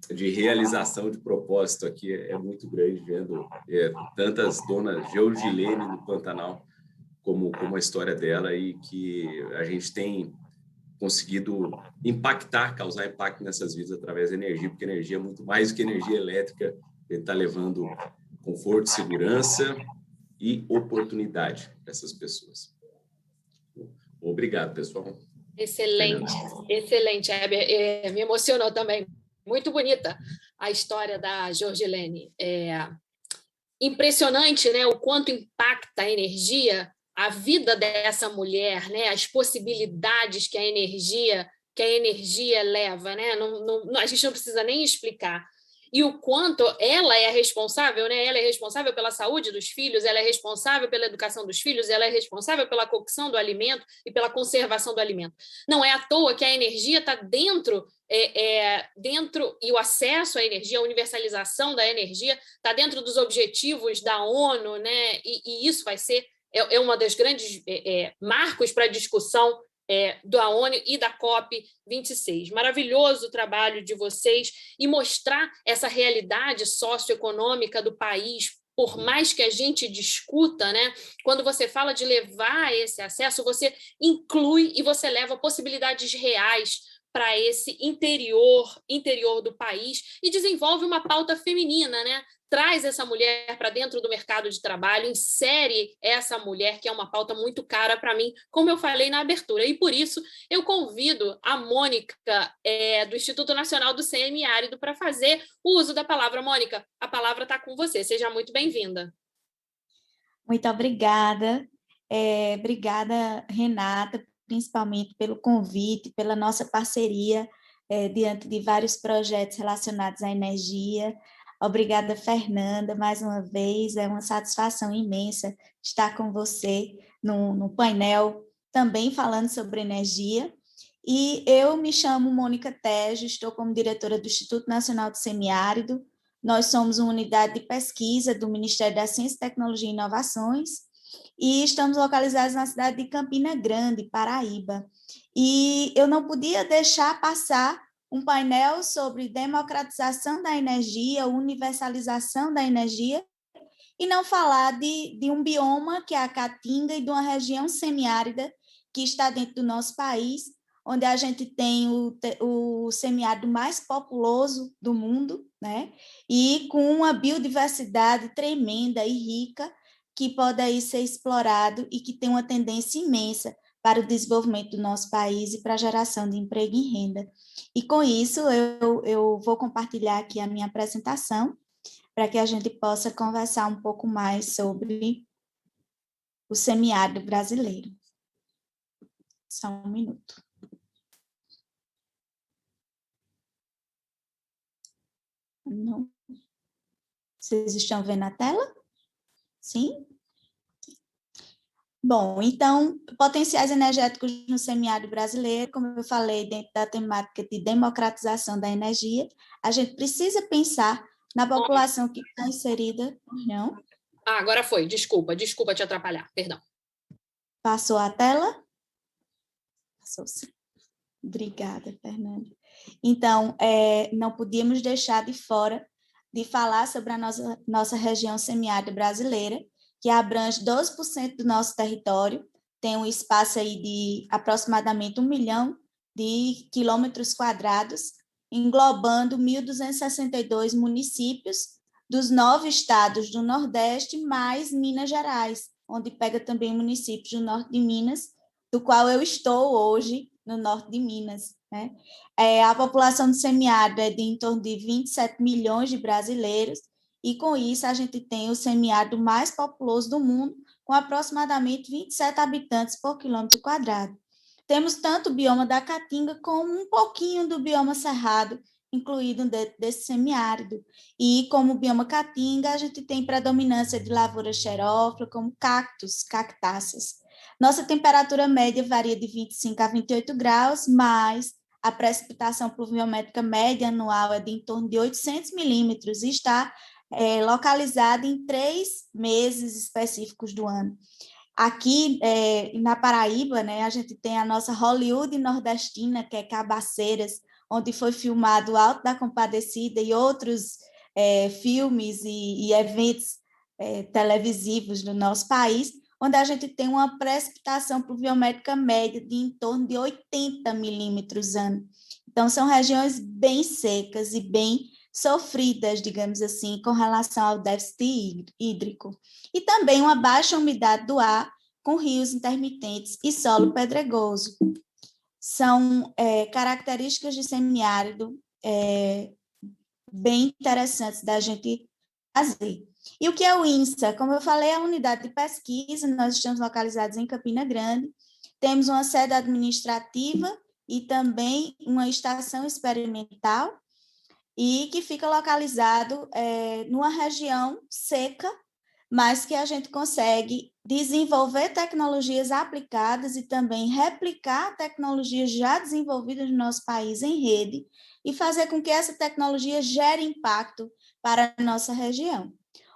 realização de propósito aqui é muito grande, vendo tantas donas Georgilene no Pantanal, como a história dela, e que a gente tem conseguido causar impacto nessas vidas através da energia, porque energia é muito mais do que energia elétrica, ele está levando conforto, segurança e oportunidade para essas pessoas. Obrigado, pessoal. Excelente, excelente, Heber. Me emocionou também. Muito bonita a história da Georgilene. Impressionante, né, o quanto impacta a energia, a vida dessa mulher, né, as possibilidades que a energia leva, né? A gente não precisa nem explicar. e o quanto ela é responsável, né? Ela é responsável pela saúde dos filhos, ela é responsável pela educação dos filhos, ela é responsável pela cocção do alimento e pela conservação do alimento. Não é à toa que a energia está dentro, e o acesso à energia, a universalização da energia está dentro dos objetivos da ONU, né? E isso vai ser uma das grandes marcos para a discussão da ONU e da COP26. Maravilhoso o trabalho de vocês e mostrar essa realidade socioeconômica do país, por mais que a gente discuta, né? Quando você fala de levar esse acesso, você inclui e você leva possibilidades reais para esse interior do país e desenvolve uma pauta feminina, né? Traz essa mulher para dentro do mercado de trabalho, insere essa mulher, que é uma pauta muito cara para mim, como eu falei na abertura. E por isso eu convido a Mônica, do Instituto Nacional do Semiárido, para fazer o uso da palavra. Mônica, a palavra está com você. Seja muito bem-vinda. Muito obrigada. Obrigada, Renata, principalmente pelo convite, pela nossa parceria diante de vários projetos relacionados à energia. Obrigada, Fernanda, mais uma vez, é uma satisfação imensa estar com você no painel, também falando sobre energia. E eu me chamo Mônica Tejo, estou como diretora do Instituto Nacional do Semiárido. Nós somos uma unidade de pesquisa do Ministério da Ciência, Tecnologia e Inovações e estamos localizados na cidade de Campina Grande, Paraíba. E eu não podia deixar passar um painel sobre democratização da energia, universalização da energia, e não falar de um bioma, que é a Caatinga, e de uma região semiárida que está dentro do nosso país, onde a gente tem o semiárido mais populoso do mundo, né? E com uma biodiversidade tremenda e rica, que pode aí ser explorado e que tem uma tendência imensa para o desenvolvimento do nosso país e para a geração de emprego e renda. E com isso, eu vou compartilhar aqui a minha apresentação, para que a gente possa conversar um pouco mais sobre o semiárido brasileiro. Só um minuto. Não. Vocês estão vendo a tela? Sim? Bom, então, potenciais energéticos no semiárido brasileiro, como eu falei, dentro da temática de democratização da energia, a gente precisa pensar na população que está inserida. Não? Agora foi, desculpa te atrapalhar, perdão. Passou a tela? Passou sim. Obrigada, Fernanda. Então, não podíamos deixar de fora de falar sobre a nossa região semiárida brasileira, que abrange 12% do nosso território, tem um espaço aí de aproximadamente 1 milhão de quilômetros quadrados, englobando 1.262 municípios dos 9 estados do Nordeste, mais Minas Gerais, onde pega também municípios do norte de Minas, do qual eu estou hoje no norte de Minas, né? A população do semiárido é de em torno de 27 milhões de brasileiros, e com isso a gente tem o semiárido mais populoso do mundo, com aproximadamente 27 habitantes por quilômetro quadrado. Temos tanto o bioma da Caatinga como um pouquinho do bioma cerrado, incluído dentro desse semiárido. E como o bioma Caatinga, a gente tem predominância de lavoura xerófila, como cactos, cactáceas. Nossa temperatura média varia de 25 a 28 graus, mas a precipitação pluviométrica média anual é de em torno de 800 milímetros e está localizada em 3 meses específicos do ano. Aqui, na Paraíba, né, a gente tem a nossa Hollywood nordestina, que é Cabaceiras, onde foi filmado o Alto da Compadecida e outros filmes e eventos televisivos do nosso país, onde a gente tem uma precipitação pluviométrica média de em torno de 80 milímetros ano. Então, são regiões bem secas e bem sofridas, digamos assim, com relação ao déficit hídrico. E também uma baixa umidade do ar, com rios intermitentes e solo pedregoso. São características de semiárido bem interessantes da gente fazer. E o que é o INSA? Como eu falei, é a unidade de pesquisa, nós estamos localizados em Campina Grande, temos uma sede administrativa e também uma estação experimental, e que fica localizado numa região seca, mas que a gente consegue desenvolver tecnologias aplicadas e também replicar tecnologias já desenvolvidas no nosso país em rede e fazer com que essa tecnologia gere impacto para a nossa região.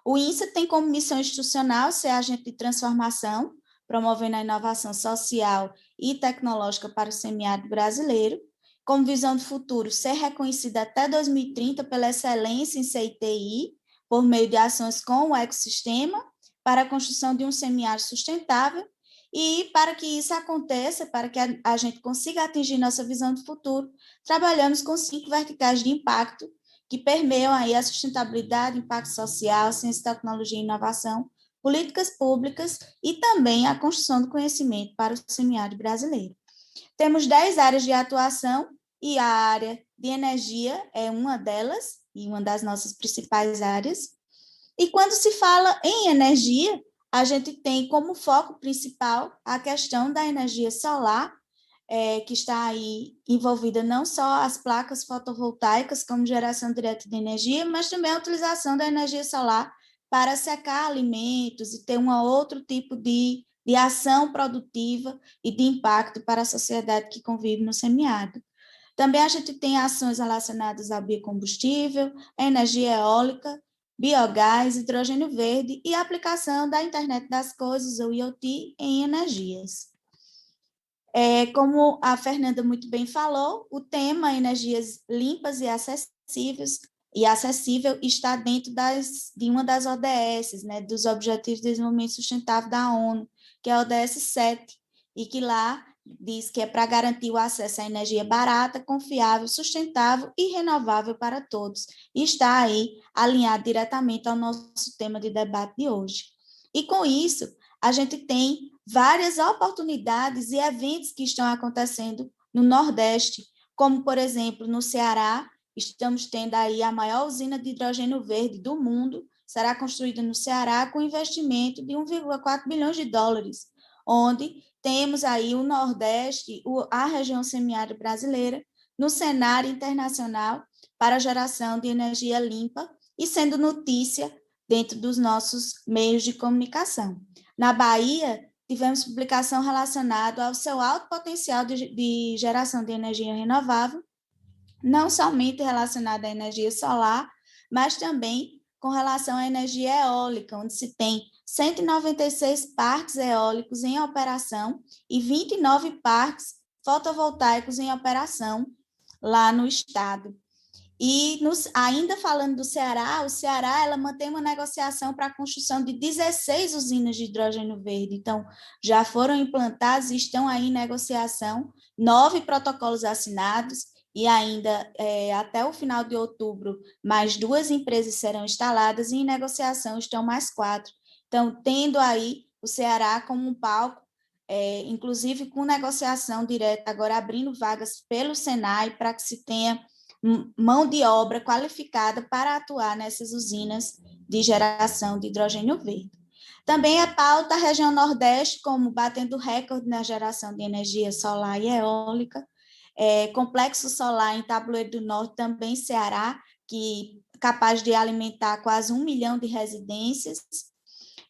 O INSA tem como missão institucional ser agente de transformação, promovendo a inovação social e tecnológica para o semiárido brasileiro, com visão de futuro ser reconhecida até 2030 pela excelência em CITI, por meio de ações com o ecossistema, para a construção de um semiárido sustentável, e para que isso aconteça, para que a gente consiga atingir nossa visão de futuro, trabalhamos com 5 verticais de impacto, que permeiam aí a sustentabilidade, impacto social, ciência, tecnologia e inovação, políticas públicas e também a construção do conhecimento para o semiárido brasileiro. Temos 10 áreas de atuação e a área de energia é uma delas e uma das nossas principais áreas. E quando se fala em energia, a gente tem como foco principal a questão da energia solar, que está aí envolvida não só as placas fotovoltaicas como geração direta de energia, mas também a utilização da energia solar para secar alimentos e ter um outro tipo de ação produtiva e de impacto para a sociedade que convive no semiárido. Também a gente tem ações relacionadas ao biocombustível, energia eólica, biogás, hidrogênio verde e a aplicação da internet das coisas, ou IoT, em energias. Como a Fernanda muito bem falou, o tema energias limpas e acessível está dentro de uma das ODS, né, dos Objetivos de Desenvolvimento Sustentável da ONU, que é a ODS 7, e que lá diz que é para garantir o acesso à energia barata, confiável, sustentável e renovável para todos. E está aí alinhado diretamente ao nosso tema de debate de hoje. E com isso, a gente tem várias oportunidades e eventos que estão acontecendo no Nordeste, como, por exemplo, no Ceará, estamos tendo aí a maior usina de hidrogênio verde do mundo, será construída no Ceará com investimento de 1,4 bilhões de dólares, onde temos aí o Nordeste, a região semiárida brasileira, no cenário internacional para a geração de energia limpa e sendo notícia dentro dos nossos meios de comunicação. Na Bahia, tivemos publicação relacionada ao seu alto potencial de geração de energia renovável, não somente relacionada à energia solar, mas também com relação à energia eólica, onde se tem 196 parques eólicos em operação e 29 parques fotovoltaicos em operação lá no estado. E ainda falando do Ceará, o Ceará ela mantém uma negociação para a construção de 16 usinas de hidrogênio verde. Então, já foram implantadas e estão aí em negociação 9 protocolos assinados e ainda até o final de outubro mais 2 empresas serão instaladas e em negociação estão mais 4. Então, tendo aí o Ceará como um palco, inclusive com negociação direta, agora abrindo vagas pelo Senai para que se tenha mão de obra qualificada para atuar nessas usinas de geração de hidrogênio verde. Também é pauta a região Nordeste, como batendo recorde na geração de energia solar e eólica, complexo solar em Tabuleiro do Norte, também Ceará, que é capaz de alimentar quase 1 milhão de residências.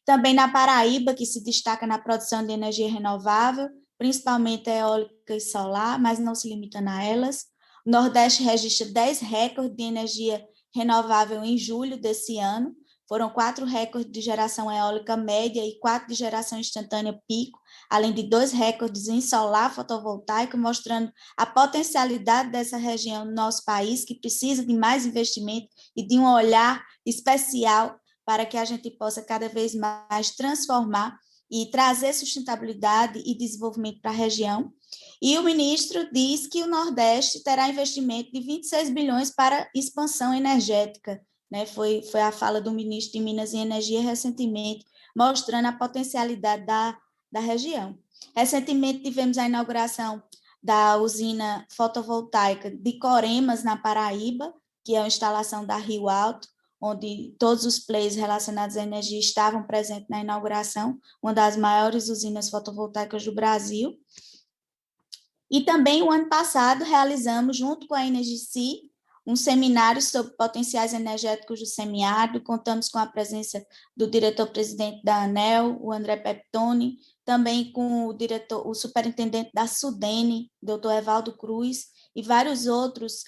Também na Paraíba, que se destaca na produção de energia renovável, principalmente eólica e solar, mas não se limitando a elas. O Nordeste registra 10 recordes de energia renovável em julho desse ano. Foram 4 recordes de geração eólica média e 4 de geração instantânea pico, além de 2 recordes em solar fotovoltaico, mostrando a potencialidade dessa região no nosso país, que precisa de mais investimento e de um olhar especial para que a gente possa cada vez mais transformar e trazer sustentabilidade e desenvolvimento para a região. E o ministro diz que o Nordeste terá investimento de 26 bilhões para expansão energética, né? Foi a fala do ministro de Minas e Energia recentemente, mostrando a potencialidade da região. Recentemente tivemos a inauguração da usina fotovoltaica de Coremas, na Paraíba, que é uma instalação da Rio Alto, onde todos os players relacionados à energia estavam presentes na inauguração, uma das maiores usinas fotovoltaicas do Brasil. E também, o ano passado, realizamos, junto com a Energici, um seminário sobre potenciais energéticos do semiárido. Contamos com a presença do diretor-presidente da ANEEL, o André Peptoni, também com o superintendente da SUDENE, doutor Evaldo Cruz, e vários outros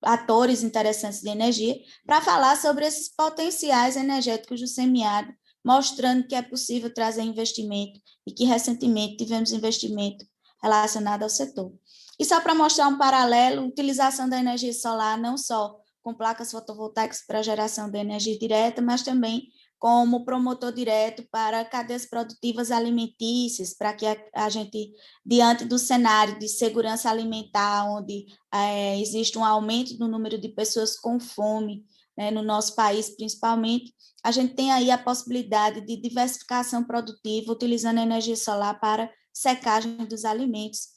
atores interessantes de energia, para falar sobre esses potenciais energéticos do semiárido, mostrando que é possível trazer investimento e que recentemente tivemos investimento relacionado ao setor. E só para mostrar um paralelo, a utilização da energia solar não só com placas fotovoltaicas para geração de energia direta, mas também como promotor direto para cadeias produtivas alimentícias, para que a gente, diante do cenário de segurança alimentar, onde existe um aumento do número de pessoas com fome, né, no nosso país principalmente, a gente tem aí a possibilidade de diversificação produtiva, utilizando a energia solar para secagem dos alimentos.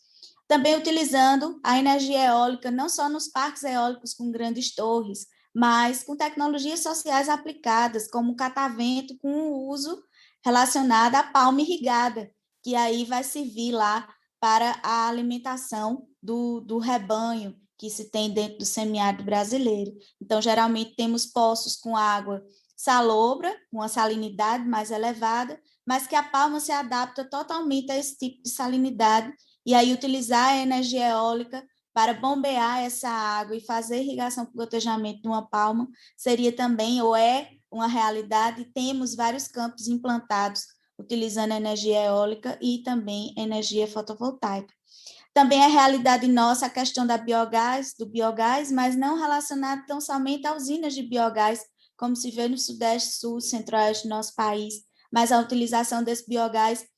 Também utilizando a energia eólica, não só nos parques eólicos com grandes torres, mas com tecnologias sociais aplicadas, como o catavento, com o uso relacionado à palma irrigada, que aí vai servir lá para a alimentação do rebanho que se tem dentro do semiárido brasileiro. Então, geralmente, temos poços com água salobra, com uma salinidade mais elevada, mas que a palma se adapta totalmente a esse tipo de salinidade, e aí utilizar a energia eólica para bombear essa água e fazer irrigação com gotejamento numa palma seria também, ou é uma realidade. Temos vários campos implantados utilizando energia eólica e também energia fotovoltaica. Também é realidade nossa a questão do biogás, mas não relacionado tão somente a usinas de biogás, como se vê no Sudeste, Sul, Centro-Oeste do nosso país, mas a utilização desse biogás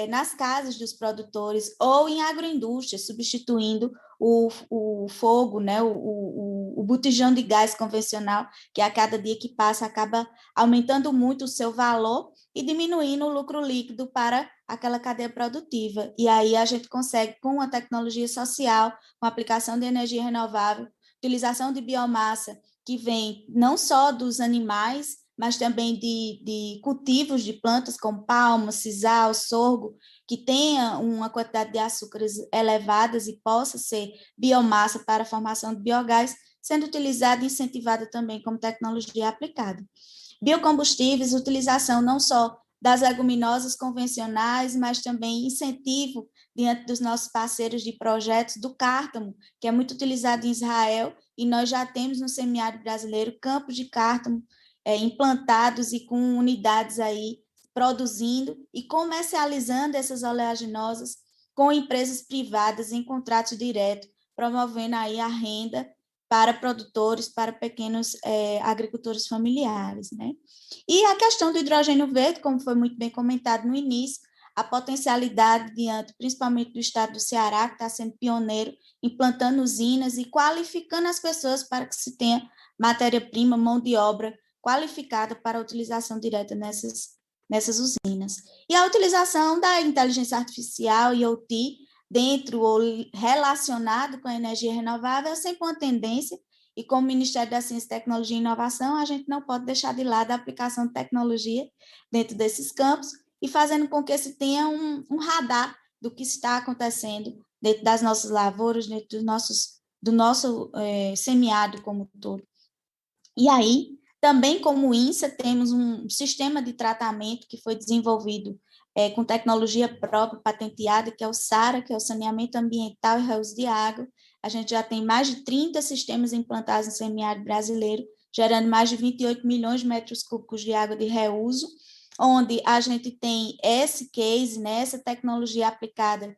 nas casas dos produtores ou em agroindústria, substituindo o fogo, né, o botijão de gás convencional, que a cada dia que passa acaba aumentando muito o seu valor e diminuindo o lucro líquido para aquela cadeia produtiva. E aí a gente consegue, com a tecnologia social, com a aplicação de energia renovável, utilização de biomassa, que vem não só dos animais, mas também de cultivos de plantas como palma, sisal, sorgo, que tenha uma quantidade de açúcares elevadas e possa ser biomassa para a formação de biogás, sendo utilizada e incentivada também como tecnologia aplicada. Biocombustíveis, utilização não só das leguminosas convencionais, mas também incentivo diante dos nossos parceiros de projetos do cártamo, que é muito utilizado em Israel, e nós já temos no semiárido brasileiro campos de cártamo implantados e com unidades aí produzindo e comercializando essas oleaginosas com empresas privadas em contratos diretos, promovendo aí a renda para produtores, para pequenos agricultores familiares, né? E a questão do hidrogênio verde, como foi muito bem comentado no início, a potencialidade diante, principalmente do estado do Ceará, que está sendo pioneiro, implantando usinas e qualificando as pessoas para que se tenha matéria-prima, mão de obra qualificada para a utilização direta nessas usinas. E a utilização da inteligência artificial e IoT dentro ou relacionado com a energia renovável é sempre uma tendência, e como Ministério da Ciência, Tecnologia e Inovação, a gente não pode deixar de lado a aplicação de tecnologia dentro desses campos e fazendo com que se tenha um radar do que está acontecendo dentro das nossas lavouras, dentro do nosso semiárido como um todo. E aí, também como INSA, temos um sistema de tratamento que foi desenvolvido com tecnologia própria, patenteada, que é o SARA, que é o Saneamento Ambiental e Reuso de Água. A gente já tem mais de 30 sistemas implantados no semiárido brasileiro, gerando mais de 28 milhões de metros cúbicos de água de reuso, onde a gente tem esse case, né, essa tecnologia aplicada,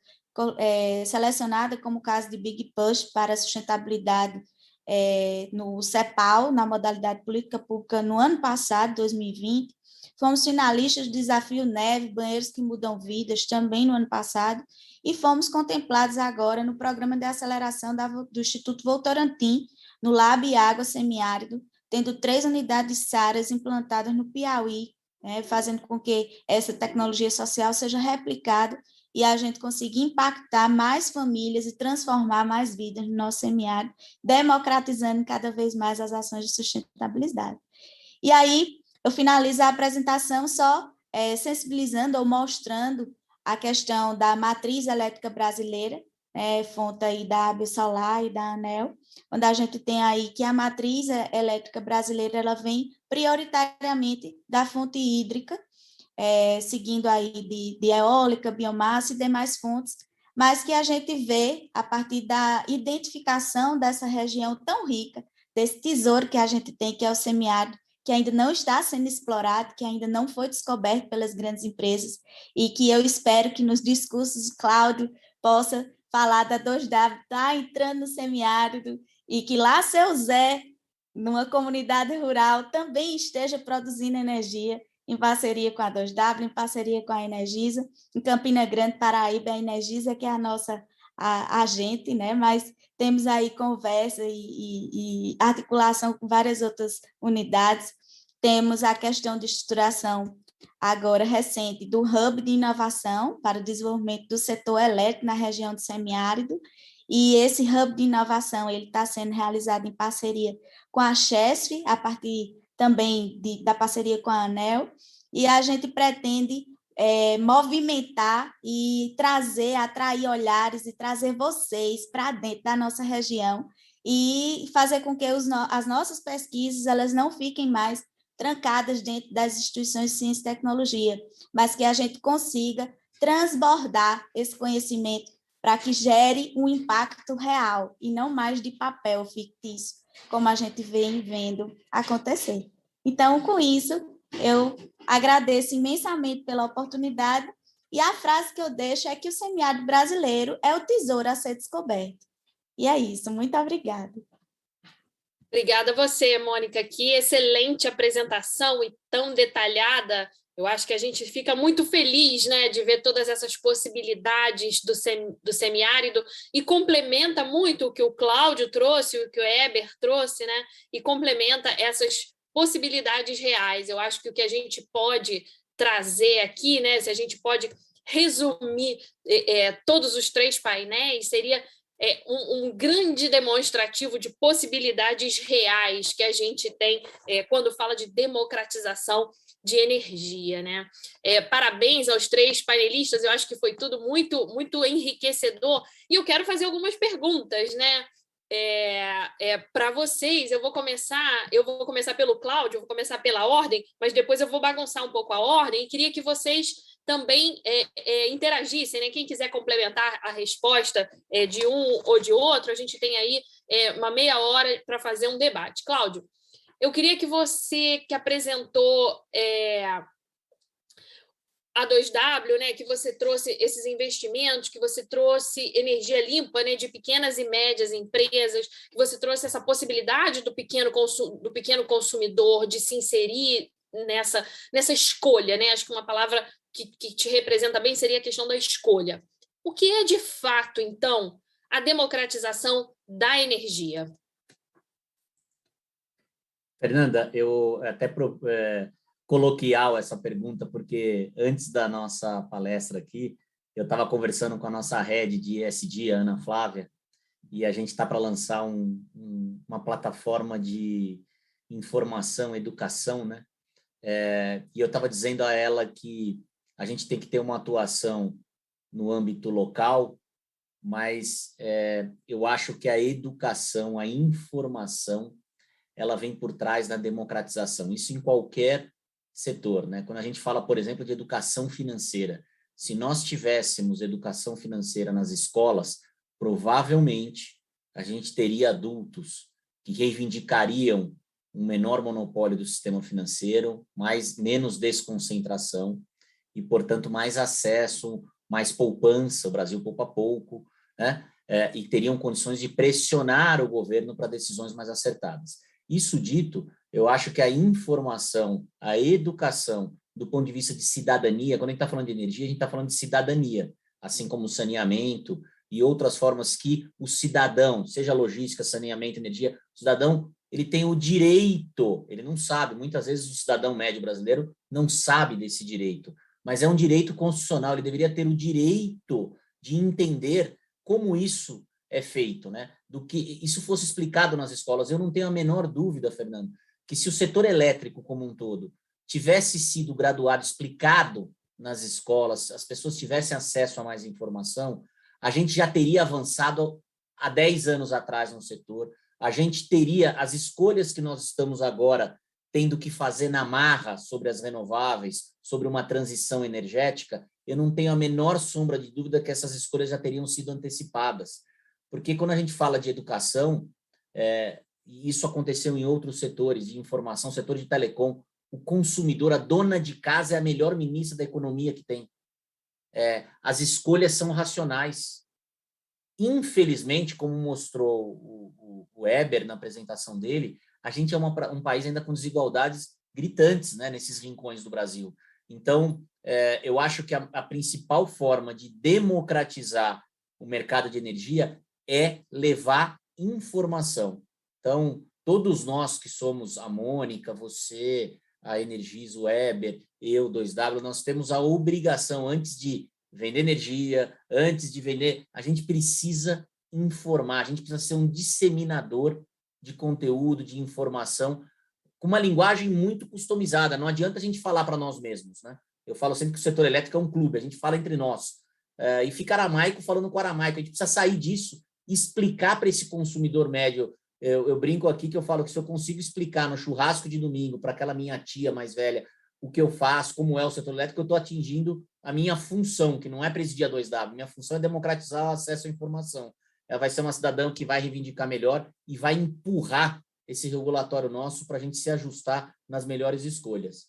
selecionada como o caso de Big Push para a sustentabilidade no CEPAL, na modalidade política pública, no ano passado, 2020. Fomos finalistas do Desafio Neve, Banheiros que Mudam Vidas, também no ano passado, e fomos contemplados agora no programa de aceleração do Instituto Votorantim, no Lab Água Semiárido, tendo 3 unidades SARAs implantadas no Piauí, fazendo com que essa tecnologia social seja replicada e a gente consiga impactar mais famílias e transformar mais vidas no nosso semiárido, democratizando cada vez mais as ações de sustentabilidade. E aí, eu finalizo a apresentação só sensibilizando ou mostrando a questão da matriz elétrica brasileira, né, fonte aí da Absolar e da ANEEL, onde a gente tem aí que a matriz elétrica brasileira ela vem prioritariamente da fonte hídrica, seguindo aí de eólica, biomassa e demais fontes, mas que a gente vê a partir da identificação dessa região tão rica, desse tesouro que a gente tem, que é o semiárido, que ainda não está sendo explorado, que ainda não foi descoberto pelas grandes empresas, e que eu espero que nos discursos Cláudio possa falar da 2W, está entrando no semiárido, e que lá seu Zé, numa comunidade rural, também esteja produzindo energia, em parceria com a 2W, em parceria com a Energisa. Em Campina Grande, Paraíba, a Energisa que é a nossa agente, né? Mas temos aí conversa e articulação com várias outras unidades. Temos a questão de estruturação agora recente do Hub de Inovação para o desenvolvimento do setor elétrico na região do semiárido, e esse Hub de Inovação ele está sendo realizado em parceria com a Chesf, a partir também da parceria com a ANEEL, e a gente pretende movimentar e atrair olhares e trazer vocês para dentro da nossa região e fazer com que as nossas pesquisas elas não fiquem mais trancadas dentro das instituições de ciência e tecnologia, mas que a gente consiga transbordar esse conhecimento para que gere um impacto real e não mais de papel fictício, como a gente vem vendo acontecer. Então, com isso, eu agradeço imensamente pela oportunidade e a frase que eu deixo é que o semiárido brasileiro é o tesouro a ser descoberto. E é isso, muito obrigada. Obrigada a você, Mônica. Que excelente apresentação e tão detalhada. Eu acho que a gente fica muito feliz, né, de ver todas essas possibilidades do semiárido e complementa muito o que o Cláudio trouxe, o que o Eber trouxe, né, e complementa essas possibilidades reais. Eu acho que o que a gente pode trazer aqui, né, se a gente pode resumir todos os 3 painéis, seria um grande demonstrativo de possibilidades reais que a gente tem quando fala de democratização de energia, né? Parabéns aos 3 painelistas, eu acho que foi tudo muito, muito enriquecedor, e eu quero fazer algumas perguntas, né? Para vocês, eu vou começar pelo Cláudio, eu vou começar pela ordem, mas depois eu vou bagunçar um pouco a ordem, e queria que vocês também interagissem, né? Quem quiser complementar a resposta de um ou de outro, a gente tem aí uma meia hora para fazer um debate. Cláudio, eu queria que você, que apresentou a 2W, né, que você trouxe esses investimentos, que você trouxe energia limpa, né, de pequenas e médias empresas, que você trouxe essa possibilidade do pequeno consumidor de se inserir nessa escolha, né? Acho que uma palavra que te representa bem seria a questão da escolha. O que é, de fato, então, a democratização da energia? Fernanda, eu até coloquial essa pergunta, porque antes da nossa palestra aqui, eu estava conversando com a nossa head de ESG, a Ana Flávia, e a gente está para lançar uma plataforma de informação, educação, né? E eu estava dizendo a ela que a gente tem que ter uma atuação no âmbito local, mas eu acho que a educação, a informação, ela vem por trás da democratização. Isso em qualquer setor, né? Quando a gente fala, por exemplo, de educação financeira, se nós tivéssemos educação financeira nas escolas, provavelmente a gente teria adultos que reivindicariam um menor monopólio do sistema financeiro, menos desconcentração e, portanto, mais acesso, mais poupança. O Brasil poupa pouco, né? E teriam condições de pressionar o governo para decisões mais acertadas. Isso dito, eu acho que a informação, a educação, do ponto de vista de cidadania, quando a gente está falando de energia, a gente está falando de cidadania, assim como o saneamento e outras formas que o cidadão, seja logística, saneamento, energia, o cidadão, ele tem o direito, ele não sabe, muitas vezes o cidadão médio brasileiro não sabe desse direito, mas é um direito constitucional, ele deveria ter o direito de entender como isso é feito, né? Do que isso fosse explicado nas escolas. Eu não tenho a menor dúvida, Fernando, que se o setor elétrico como um todo tivesse sido graduado, explicado nas escolas, as pessoas tivessem acesso a mais informação, a gente já teria avançado há 10 anos atrás no setor, a gente teria as escolhas que nós estamos agora tendo que fazer na marra sobre as renováveis, sobre uma transição energética. Eu não tenho a menor sombra de dúvida que essas escolhas já teriam sido antecipadas. Porque quando a gente fala de educação, e isso aconteceu em outros setores de informação, setor de telecom, o consumidor, a dona de casa é a melhor ministra da economia que tem. As escolhas são racionais. Infelizmente, como mostrou o Eber na apresentação dele, a gente é um país ainda com desigualdades gritantes, né, nesses rincões do Brasil. Então, eu acho que a principal forma de democratizar o mercado de energia é levar informação. Então, todos nós que somos a Mônica, você, a Energisa, o Eber, eu, 2W, nós temos a obrigação, antes de vender energia, antes de vender, a gente precisa informar, a gente precisa ser um disseminador de conteúdo, de informação, com uma linguagem muito customizada. Não adianta a gente falar para nós mesmos, né? Eu falo sempre que o setor elétrico é um clube, a gente fala entre nós. E fica aramaico falando com aramaico. A gente precisa sair disso e explicar para esse consumidor médio. Eu brinco aqui que eu falo que se eu consigo explicar no churrasco de domingo para aquela minha tia mais velha o que eu faço, como é o setor elétrico, eu estou atingindo a minha função, que não é presidir a 2W. Minha função é democratizar o acesso à informação. Ela vai ser uma cidadã que vai reivindicar melhor e vai empurrar esse regulatório nosso para a gente se ajustar nas melhores escolhas.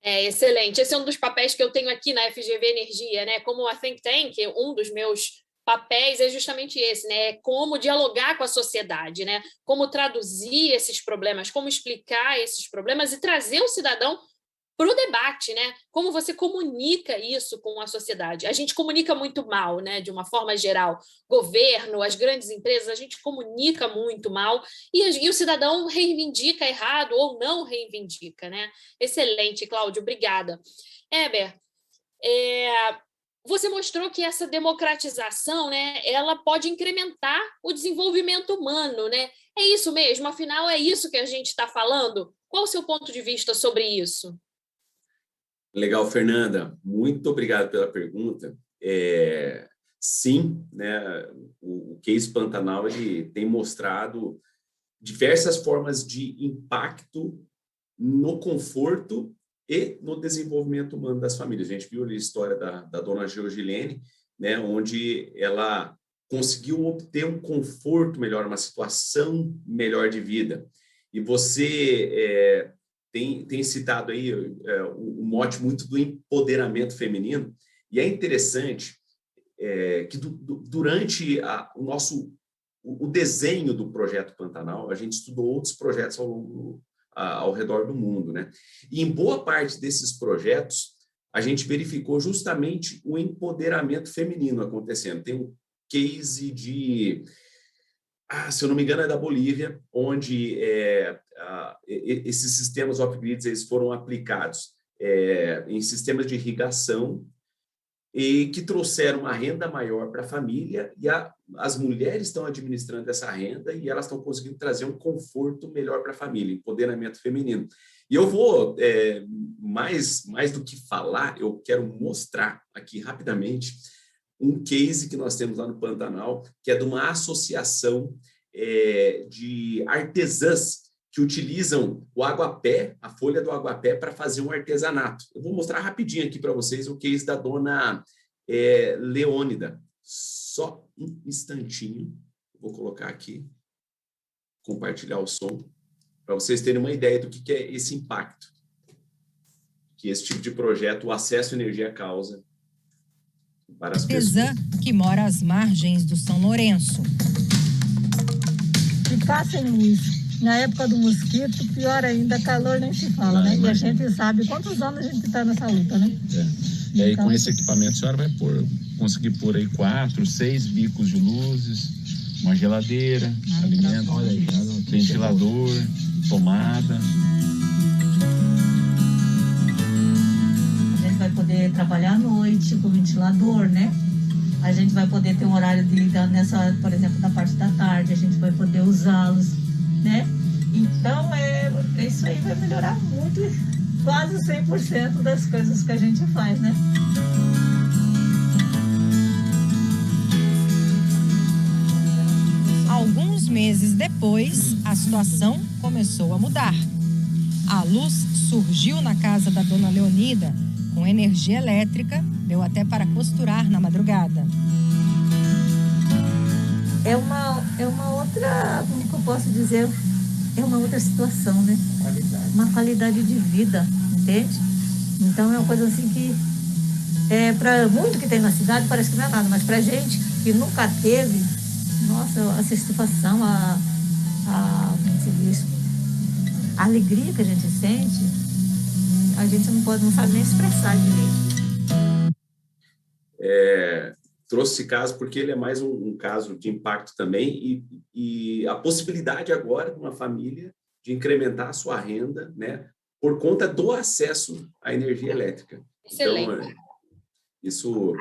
Excelente. Esse é um dos papéis que eu tenho aqui na FGV Energia, né? Como a Think Tank, um dos meus papéis é justamente esse, né? É como dialogar com a sociedade, né? Como traduzir esses problemas, como explicar esses problemas e trazer o cidadão para o debate, né? Como você comunica isso com a sociedade? A gente comunica muito mal, né? De uma forma geral. Governo, as grandes empresas, a gente comunica muito mal e o cidadão reivindica errado ou não reivindica, né? Excelente, Cláudio, obrigada. Eber, você mostrou que essa democratização, né? Ela pode incrementar o desenvolvimento humano, né? É isso mesmo? Afinal, é isso que a gente está falando? Qual o seu ponto de vista sobre isso? Legal, Fernanda. Muito obrigado pela pergunta. Sim, né, o Case Pantanal ele tem mostrado diversas formas de impacto no conforto e no desenvolvimento humano das famílias. A gente viu a história da dona Georgilene, né, onde ela conseguiu obter um conforto melhor, uma situação melhor de vida. E você tem citado aí o mote muito do empoderamento feminino, e é interessante que durante o desenho do projeto Pantanal, a gente estudou outros projetos ao redor do mundo, né? E em boa parte desses projetos, a gente verificou justamente o empoderamento feminino acontecendo. Tem um case de... se eu não me engano, é da Bolívia, onde esses sistemas off-grids eles foram aplicados em sistemas de irrigação e que trouxeram uma renda maior para a família, e as mulheres estão administrando essa renda e elas estão conseguindo trazer um conforto melhor para a família, empoderamento feminino. E eu vou, mais do que falar, eu quero mostrar aqui rapidamente um case que nós temos lá no Pantanal, que é de uma associação de artesãs que utilizam o aguapé, a folha do aguapé, para fazer um artesanato. Eu vou mostrar rapidinho aqui para vocês o case da dona Leônida. Só um instantinho. Vou colocar aqui, compartilhar o som, para vocês terem uma ideia do que é esse impacto que esse tipo de projeto, o acesso à energia causa para as pessoas. Artesã que mora às margens do São Lourenço. Ficar sem luz na época do mosquito, pior ainda, calor nem se fala, né? E a gente sabe quantos anos a gente está nessa luta, né? E aí, com esse equipamento, a senhora vai conseguir pôr aí 4, 6 bicos de luzes, uma geladeira, alimento, ventilador, tomada. A gente vai poder trabalhar à noite com ventilador, né? A gente vai poder ter um horário de ligar nessa hora, por exemplo, da parte da tarde, a gente vai poder usá-los, né? Então, isso aí vai melhorar muito, quase 100% das coisas que a gente faz, né? meses depois, a situação começou a mudar. A luz surgiu na casa da dona Leonida. Com energia elétrica, deu até para costurar na madrugada. É uma outra, como que eu posso dizer, é uma outra situação, né? Uma qualidade de vida, entende? Então é uma coisa assim que, para muito que tem na cidade, parece que não é nada, mas para gente que nunca teve, nossa, a satisfação, como se diz, a alegria que a gente sente, a gente não sabe nem expressar direito. Trouxe esse caso porque ele é mais um caso de impacto também e a possibilidade agora de uma família de incrementar a sua renda, né, por conta do acesso à energia elétrica. Excelente. Então,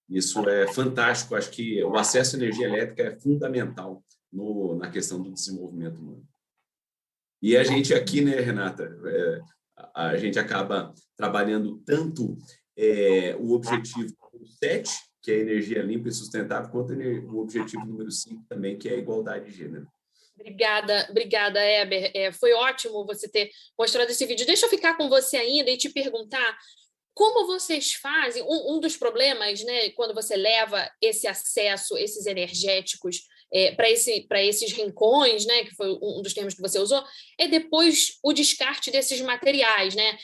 isso é fantástico. Acho que o acesso à energia elétrica é fundamental na questão do desenvolvimento humano. E a gente aqui, né, Renata, a gente acaba trabalhando tanto o objetivo 7, que é a energia limpa e sustentável, quanto o objetivo número 5 também, que é a igualdade de gênero. Obrigada, Heber. Foi ótimo você ter mostrado esse vídeo. Deixa eu ficar com você ainda e te perguntar como vocês fazem. Um dos problemas, né, quando você leva esse acesso, esses energéticos para esses rincões, né, que foi um dos termos que você usou, é depois o descarte desses materiais, né?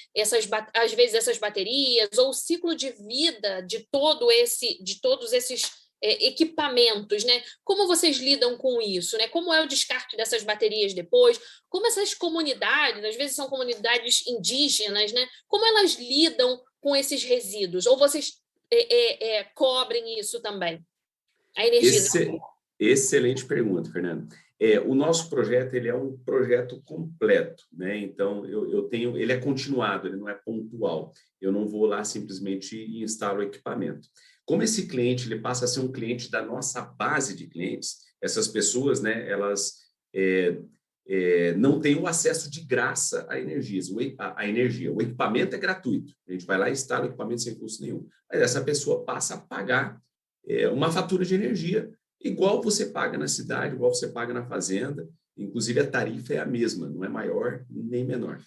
Às vezes essas baterias, ou o ciclo de vida de todos esses equipamentos, né? Como vocês lidam com isso, né? Como é o descarte dessas baterias depois? Como essas comunidades, às vezes são comunidades indígenas, né? Como elas lidam com esses resíduos? Ou vocês cobrem isso também? A energia. Excelente pergunta, Fernando. O nosso projeto ele é um projeto completo, né? Então ele é continuado, ele não é pontual. Eu não vou lá simplesmente e instalo o equipamento. Como esse cliente ele passa a ser um cliente da nossa base de clientes, essas pessoas, né? Elas não têm o acesso de graça à energia. O equipamento é gratuito. A gente vai lá e instala o equipamento sem custo nenhum. Mas essa pessoa passa a pagar uma fatura de energia igual você paga na cidade, igual você paga na fazenda. Inclusive, a tarifa é a mesma, não é maior nem menor.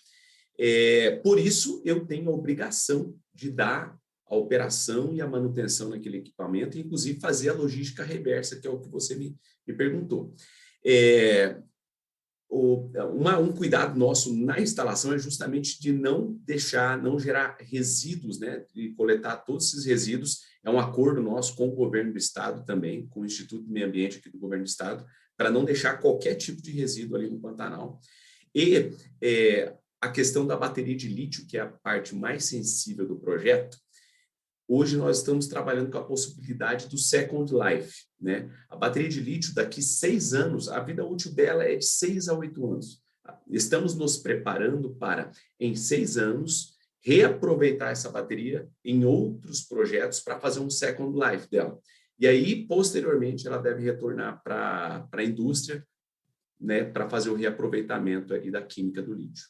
Por isso, eu tenho a obrigação de dar a operação e a manutenção naquele equipamento, e, inclusive, fazer a logística reversa, que é o que você me perguntou. Um cuidado nosso na instalação é justamente de não gerar resíduos, né? De coletar todos esses resíduos. É um acordo nosso com o governo do estado também, com o Instituto de Meio Ambiente aqui do governo do estado, para não deixar qualquer tipo de resíduo ali no Pantanal. E a questão da bateria de lítio, que é a parte mais sensível do projeto, hoje nós estamos trabalhando com a possibilidade do Second Life, né? A bateria de lítio, daqui 6 anos, a vida útil dela é de 6 a 8 anos. Estamos nos preparando para, em 6 anos, reaproveitar essa bateria em outros projetos para fazer um Second Life dela. E aí, posteriormente, ela deve retornar para a indústria, né, para fazer o reaproveitamento aí da química do lítio.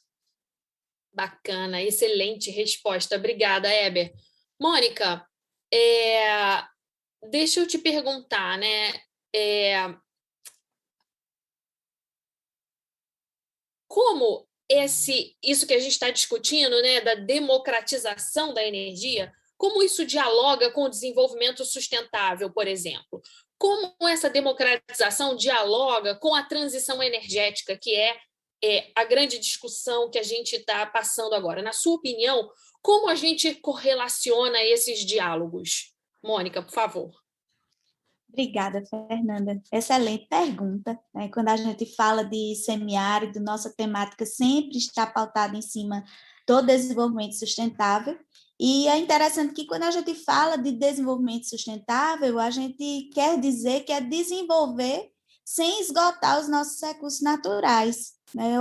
Bacana, excelente resposta. Obrigada, Heber. Mônica, deixa eu te perguntar, né? Como isso que a gente está discutindo, né, da democratização da energia, como isso dialoga com o desenvolvimento sustentável, por exemplo? Como essa democratização dialoga com a transição energética, que é a grande discussão que a gente está passando agora? Na sua opinião, como a gente correlaciona esses diálogos? Mônica, por favor. Obrigada, Fernanda. Excelente pergunta, né? Quando a gente fala de semiárido, nossa temática sempre está pautada em cima do desenvolvimento sustentável. E é interessante que quando a gente fala de desenvolvimento sustentável, a gente quer dizer que é desenvolver sem esgotar os nossos recursos naturais, né?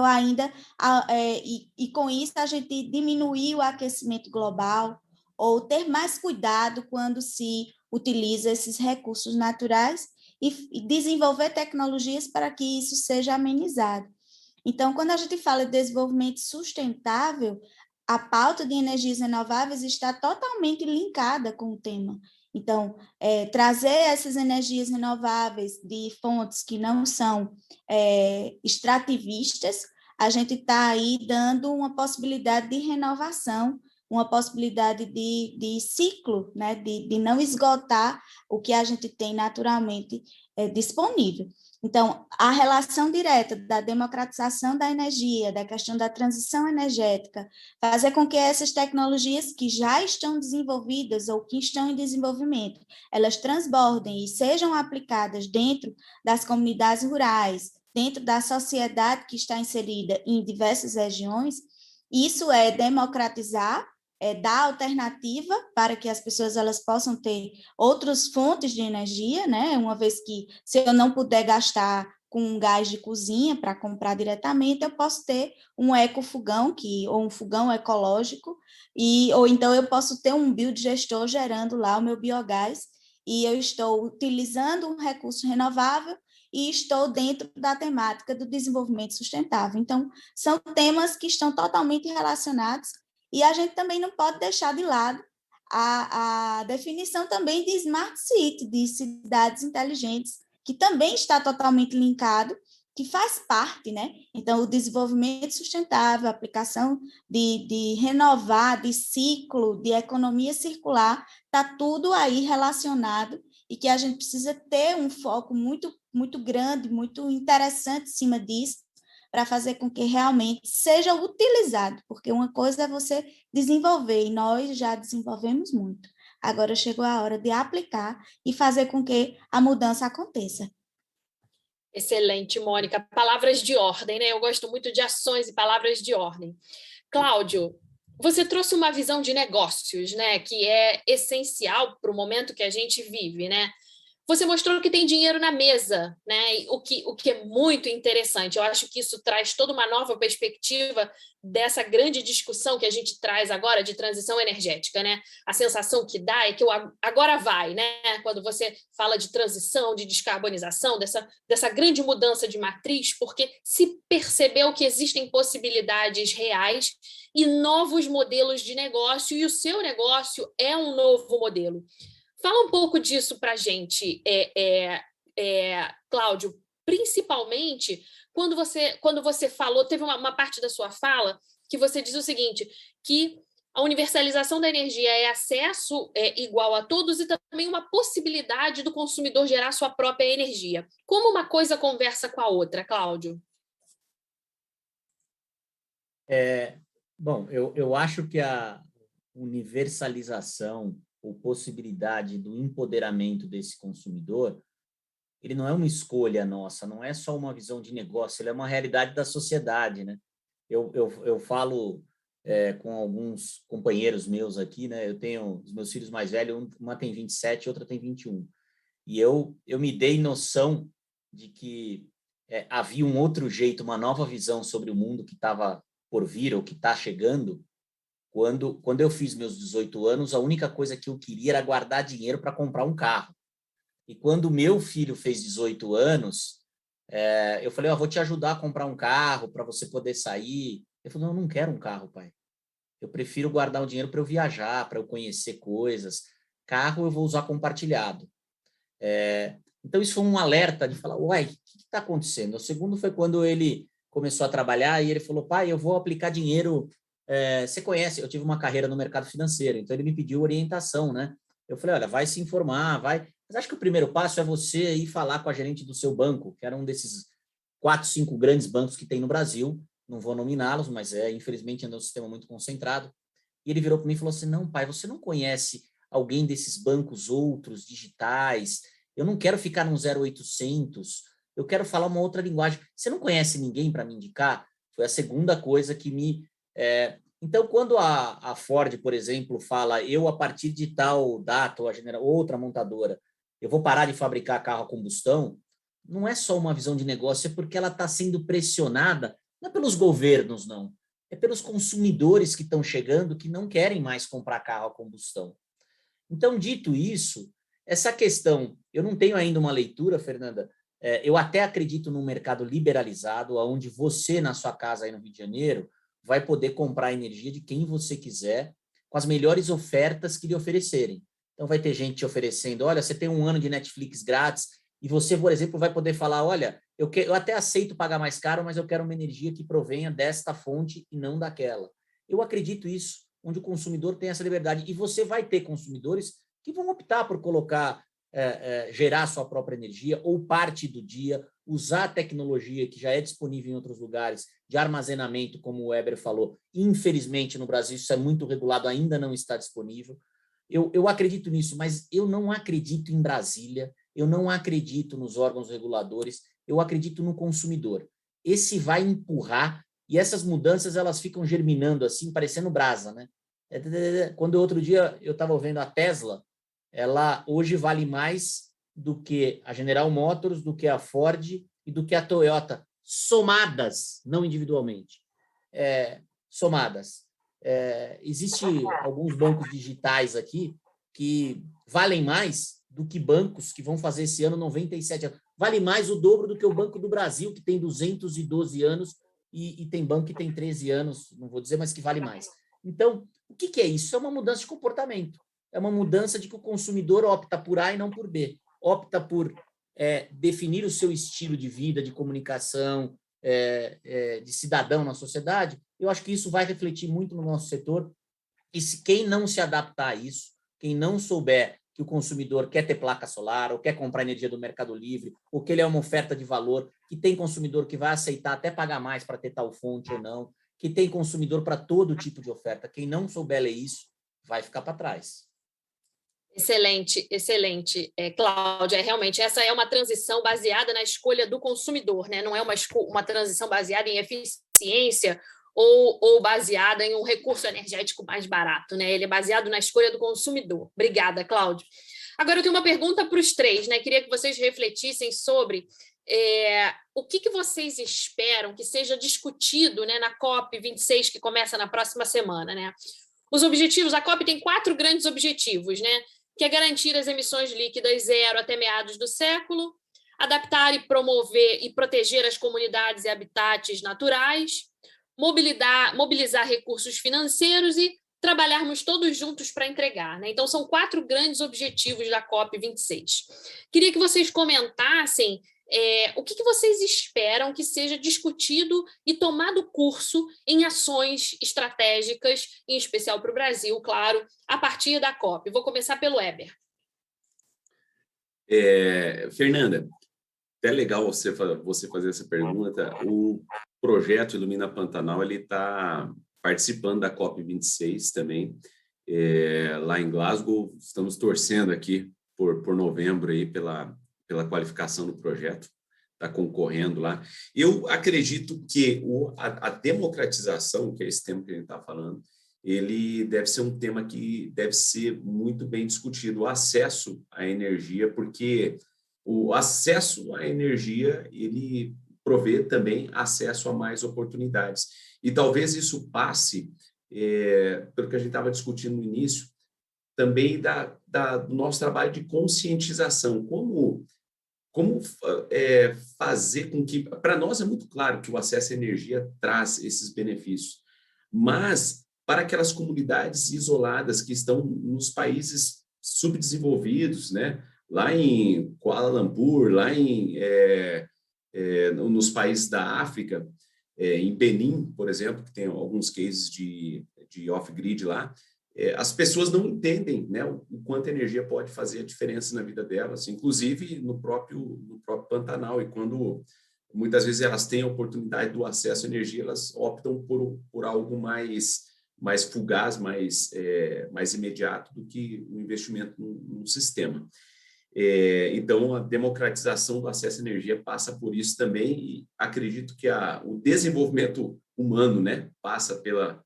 E com isso a gente diminuir o aquecimento global ou ter mais cuidado quando se utiliza esses recursos naturais e desenvolver tecnologias para que isso seja amenizado. Então, quando a gente fala de desenvolvimento sustentável, a pauta de energias renováveis está totalmente linkada com o tema. Então, trazer essas energias renováveis de fontes que não são extrativistas, a gente está aí dando uma possibilidade de renovação, uma possibilidade de ciclo, né? de não esgotar o que a gente tem naturalmente disponível. Então, a relação direta da democratização da energia, da questão da transição energética, fazer com que essas tecnologias que já estão desenvolvidas ou que estão em desenvolvimento, elas transbordem e sejam aplicadas dentro das comunidades rurais, dentro da sociedade que está inserida em diversas regiões, isso é democratizar, dar alternativa para que as pessoas elas possam ter outras fontes de energia, né? Uma vez que, se eu não puder gastar com um gás de cozinha para comprar diretamente, eu posso ter um ecofogão, ou um fogão ecológico, ou então eu posso ter um biodigestor gerando lá o meu biogás, e eu estou utilizando um recurso renovável e estou dentro da temática do desenvolvimento sustentável. Então, são temas que estão totalmente relacionados, e a gente também não pode deixar de lado a definição também de Smart City, de cidades inteligentes, que também está totalmente linkado, que faz parte, né? Então, o desenvolvimento sustentável, a aplicação de renovar, de ciclo, de economia circular, está tudo aí relacionado, e que a gente precisa ter um foco muito, muito grande, muito interessante em cima disso, para fazer com que realmente seja utilizado, porque uma coisa é você desenvolver, e nós já desenvolvemos muito. Agora chegou a hora de aplicar e fazer com que a mudança aconteça. Excelente, Mônica. Palavras de ordem, né? Eu gosto muito de ações e palavras de ordem. Cláudio, você trouxe uma visão de negócios, né? Que é essencial para o momento que a gente vive, né? Você mostrou que tem dinheiro na mesa, né? O que é muito interessante. Eu acho que isso traz toda uma nova perspectiva dessa grande discussão que a gente traz agora de transição energética, né? A sensação que dá é que agora vai, né? Quando você fala de transição, de descarbonização, dessa grande mudança de matriz, porque se percebeu que existem possibilidades reais e novos modelos de negócio, e o seu negócio é um novo modelo. Fala um pouco disso para a gente, Cláudio, principalmente quando você falou, teve uma parte da sua fala que você diz o seguinte, que a universalização da energia é acesso igual a todos e também uma possibilidade do consumidor gerar sua própria energia. Como uma coisa conversa com a outra, Cláudio? Bom, eu acho que a universalização ou possibilidade do empoderamento desse consumidor, ele não é uma escolha nossa, não é só uma visão de negócio, ele é uma realidade da sociedade, né? Eu falo com alguns companheiros meus aqui, né? Eu tenho os meus filhos mais velhos, uma tem 27, outra tem 21. E eu me dei noção de que havia um outro jeito, uma nova visão sobre o mundo que estava por vir ou que está chegando. Quando eu fiz meus 18 anos, a única coisa que eu queria era guardar dinheiro para comprar um carro. E quando meu filho fez 18 anos, eu falei, vou te ajudar a comprar um carro para você poder sair. Ele falou, não, eu não quero um carro, pai. Eu prefiro guardar o dinheiro para eu viajar, para eu conhecer coisas. Carro eu vou usar compartilhado. Então, isso foi um alerta de falar, uai, o que está acontecendo? O segundo foi quando ele começou a trabalhar e ele falou, pai, eu vou aplicar dinheiro... você conhece, eu tive uma carreira no mercado financeiro, então ele me pediu orientação, né? Eu falei, olha, vai se informar, vai... Mas acho que o primeiro passo é você ir falar com a gerente do seu banco, que era um desses 4, 5 grandes bancos que tem no Brasil, não vou nominá-los, mas infelizmente é um sistema muito concentrado. E ele virou para mim e falou assim, não, pai, você não conhece alguém desses bancos outros, digitais? Eu não quero ficar num 0800, eu quero falar uma outra linguagem. Você não conhece ninguém para me indicar? Foi a segunda coisa que me... Então, quando a Ford, por exemplo, fala eu, a partir de tal data, ou outra montadora, eu vou parar de fabricar carro a combustão, não é só uma visão de negócio, é porque ela está sendo pressionada, não é pelos governos, não, é pelos consumidores que estão chegando, que não querem mais comprar carro a combustão. Então, dito isso, essa questão, eu não tenho ainda uma leitura, Fernanda, eu até acredito num mercado liberalizado, onde você, na sua casa aí no Rio de Janeiro, vai poder comprar a energia de quem você quiser, com as melhores ofertas que lhe oferecerem. Então, vai ter gente te oferecendo, olha, você tem 1 ano de Netflix grátis, e você, por exemplo, vai poder falar, olha, eu até aceito pagar mais caro, mas eu quero uma energia que provenha desta fonte e não daquela. Eu acredito nisso, onde o consumidor tem essa liberdade. E você vai ter consumidores que vão optar por colocar, gerar sua própria energia ou parte do dia, usar a tecnologia que já é disponível em outros lugares, de armazenamento, como o Weber falou. Infelizmente, no Brasil, isso é muito regulado, ainda não está disponível. Eu acredito nisso, mas eu não acredito em Brasília, eu não acredito nos órgãos reguladores, eu acredito no consumidor. Esse vai empurrar, e essas mudanças elas ficam germinando assim, parecendo brasa, né? Quando outro dia eu estava vendo a Tesla, ela hoje vale mais do que a General Motors, do que a Ford e do que a Toyota, somadas, não individualmente, somadas. Existem alguns bancos digitais aqui que valem mais do que bancos que vão fazer esse ano 97 anos. Vale mais o dobro do que o Banco do Brasil, que tem 212 anos, e tem banco que tem 13 anos, não vou dizer, mas que vale mais. Então, o que é isso? É uma mudança de comportamento. É uma mudança de que o consumidor opta por A e não por B. Opta por definir o seu estilo de vida, de comunicação, de cidadão na sociedade. Eu acho que isso vai refletir muito no nosso setor. E quem não se adaptar a isso, quem não souber que o consumidor quer ter placa solar, ou quer comprar energia do Mercado Livre, ou que ele é uma oferta de valor, que tem consumidor que vai aceitar até pagar mais para ter tal fonte ou não, que tem consumidor para todo tipo de oferta. Quem não souber ler isso, vai ficar para trás. Excelente, excelente, Cláudia. Realmente, essa é uma transição baseada na escolha do consumidor, né? Não é uma transição baseada em eficiência ou baseada em um recurso energético mais barato, né? Ele é baseado na escolha do consumidor. Obrigada, Cláudio. Agora, eu tenho uma pergunta para os três, né? Queria que vocês refletissem sobre o que vocês esperam que seja discutido, né, na COP26, que começa na próxima semana, né? Os objetivos, a COP tem 4 grandes objetivos, né? Que é garantir as emissões líquidas zero até meados do século, adaptar e promover e proteger as comunidades e habitats naturais, mobilizar recursos financeiros e trabalharmos todos juntos para entregar, né? Então, são 4 grandes objetivos da COP26. Queria que vocês comentassem o que vocês esperam que seja discutido e tomado curso em ações estratégicas, em especial para o Brasil, claro, a partir da COP. Vou começar pelo Weber. Fernanda, até legal você fazer essa pergunta. O projeto Ilumina Pantanal está participando da COP26 também, lá em Glasgow. Estamos torcendo aqui por novembro aí pela qualificação do projeto, está concorrendo lá. Eu acredito que a democratização, que é esse tema que a gente está falando, ele deve ser um tema que deve ser muito bem discutido, o acesso à energia, porque o acesso à energia, ele provê também acesso a mais oportunidades. E talvez isso passe, pelo que a gente estava discutindo no início, também do nosso trabalho de conscientização. Como fazer com que... Para nós é muito claro que o acesso à energia traz esses benefícios, mas para aquelas comunidades isoladas que estão nos países subdesenvolvidos, né? Lá em Kuala Lumpur, lá nos países da África, em Benin, por exemplo, que tem alguns cases de off-grid lá, as pessoas não entendem, né, o quanto a energia pode fazer a diferença na vida delas, inclusive no próprio Pantanal. E quando muitas vezes elas têm a oportunidade do acesso à energia, elas optam por algo mais fugaz, mais imediato do que o investimento num sistema. Então, a democratização do acesso à energia passa por isso também, e acredito que o desenvolvimento humano, né, passa pela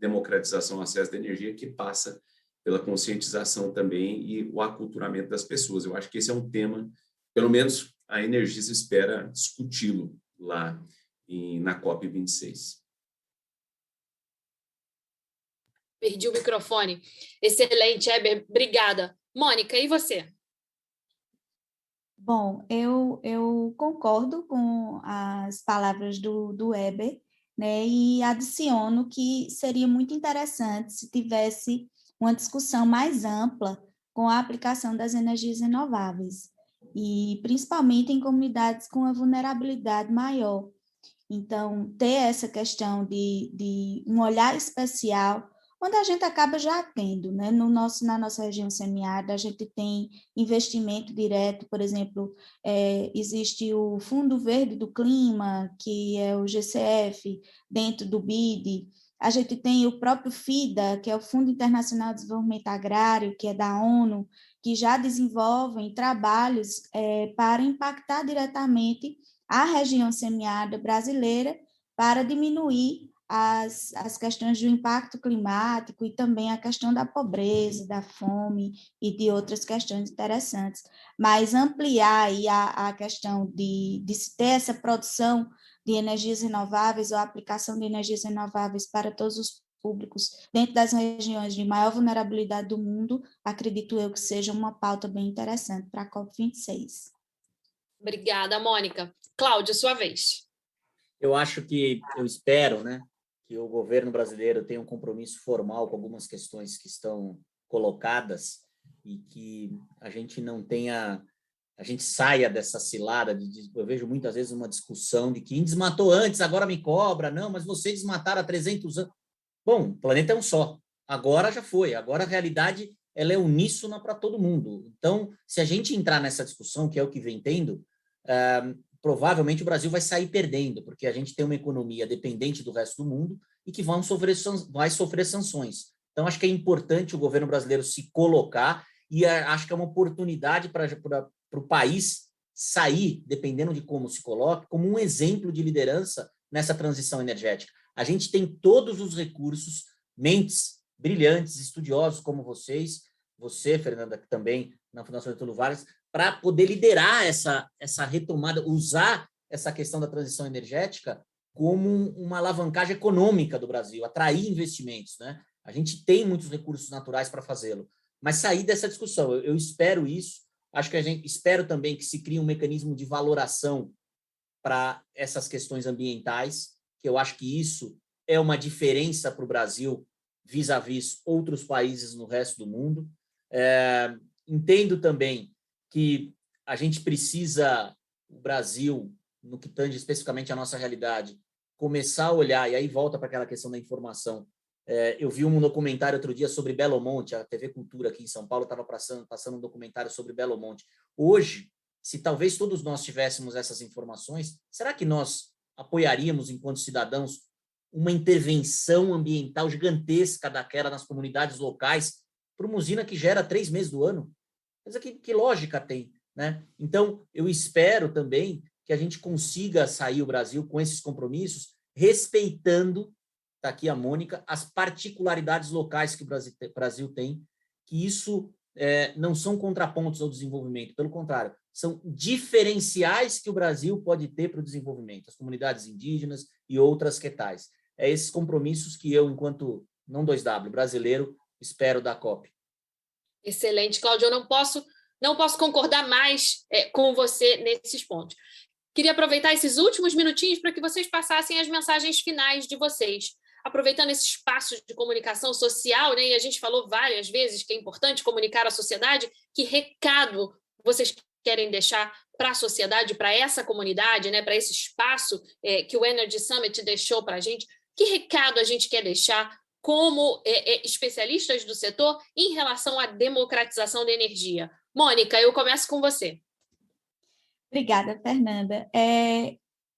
democratização do acesso à energia, que passa pela conscientização também e o aculturamento das pessoas. Eu acho que esse é um tema, pelo menos a Energisa espera discuti-lo lá na COP26. Perdi o microfone. Excelente, Weber. Obrigada. Mônica, e você? Bom, eu concordo com as palavras do Weber, né, e adiciono que seria muito interessante se tivesse uma discussão mais ampla com a aplicação das energias renováveis, e principalmente em comunidades com uma vulnerabilidade maior. Então, ter essa questão de um olhar especial, onde a gente acaba já tendo, né? Na nossa região semiárida, a gente tem investimento direto, por exemplo, existe o Fundo Verde do Clima, que é o GCF, dentro do BID. A gente tem o próprio FIDA, que é o Fundo Internacional de Desenvolvimento Agrário, que é da ONU, que já desenvolvem trabalhos para impactar diretamente a região semiárida brasileira para diminuir as questões do impacto climático e também a questão da pobreza, da fome e de outras questões interessantes. Mas ampliar aí a questão de se ter essa produção de energias renováveis ou a aplicação de energias renováveis para todos os públicos dentro das regiões de maior vulnerabilidade do mundo, acredito eu que seja uma pauta bem interessante para a COP26. Obrigada, Mônica. Cláudio, sua vez. Eu espero, né, que o governo brasileiro tenha um compromisso formal com algumas questões que estão colocadas e que a gente saia dessa cilada. Eu vejo muitas vezes uma discussão de quem desmatou antes, agora me cobra, não, mas vocês desmataram há 300 anos. Bom, o planeta é um só, agora já foi, agora a realidade ela é uníssona para todo mundo. Então, se a gente entrar nessa discussão, que é o que vem tendo, provavelmente o Brasil vai sair perdendo, porque a gente tem uma economia dependente do resto do mundo e que vai sofrer sanções. Então, acho que é importante o governo brasileiro se colocar e acho que é uma oportunidade para o país sair, dependendo de como se coloque, como um exemplo de liderança nessa transição energética. A gente tem todos os recursos, mentes brilhantes, estudiosos como você, Fernanda, que também na Fundação Getúlio Vargas, para poder liderar essa retomada, usar essa questão da transição energética como uma alavancagem econômica do Brasil, atrair investimentos, né? A gente tem muitos recursos naturais para fazê-lo, mas sair dessa discussão, eu espero isso, acho que espero também que se crie um mecanismo de valoração para essas questões ambientais, que eu acho que isso é uma diferença para o Brasil vis-à-vis outros países no resto do mundo. Entendo também que a gente precisa, o Brasil, no que tange especificamente a nossa realidade, começar a olhar, e aí volta para aquela questão da informação. Eu vi um documentário outro dia sobre Belo Monte, a TV Cultura aqui em São Paulo estava passando um documentário sobre Belo Monte. Hoje, se talvez todos nós tivéssemos essas informações, será que nós apoiaríamos, enquanto cidadãos, uma intervenção ambiental gigantesca daquela nas comunidades locais para uma usina que gera 3 meses do ano? Mas que lógica tem, né? Então, eu espero também que a gente consiga sair o Brasil com esses compromissos, respeitando, está aqui a Mônica, as particularidades locais que o Brasil tem, que isso não são contrapontos ao desenvolvimento, pelo contrário, são diferenciais que o Brasil pode ter para o desenvolvimento, as comunidades indígenas e outras que tais. Esses compromissos que eu, enquanto não 2W brasileiro, espero da COP. Excelente, Cláudio. Eu não posso concordar mais com você nesses pontos. Queria aproveitar esses últimos minutinhos para que vocês passassem as mensagens finais de vocês. Aproveitando esse espaço de comunicação social, né, e a gente falou várias vezes que é importante comunicar à sociedade, que recado vocês querem deixar para a sociedade, para essa comunidade, né, para esse espaço que o Energy Summit deixou para a gente? Que recado a gente quer deixar como especialistas do setor em relação à democratização da energia? Mônica, eu começo com você. Obrigada, Fernanda.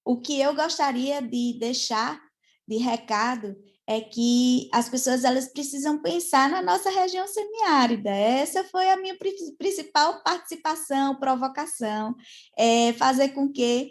O que eu gostaria de deixar de recado é que as pessoas elas precisam pensar na nossa região semiárida. Essa foi a minha principal participação, provocação, fazer com que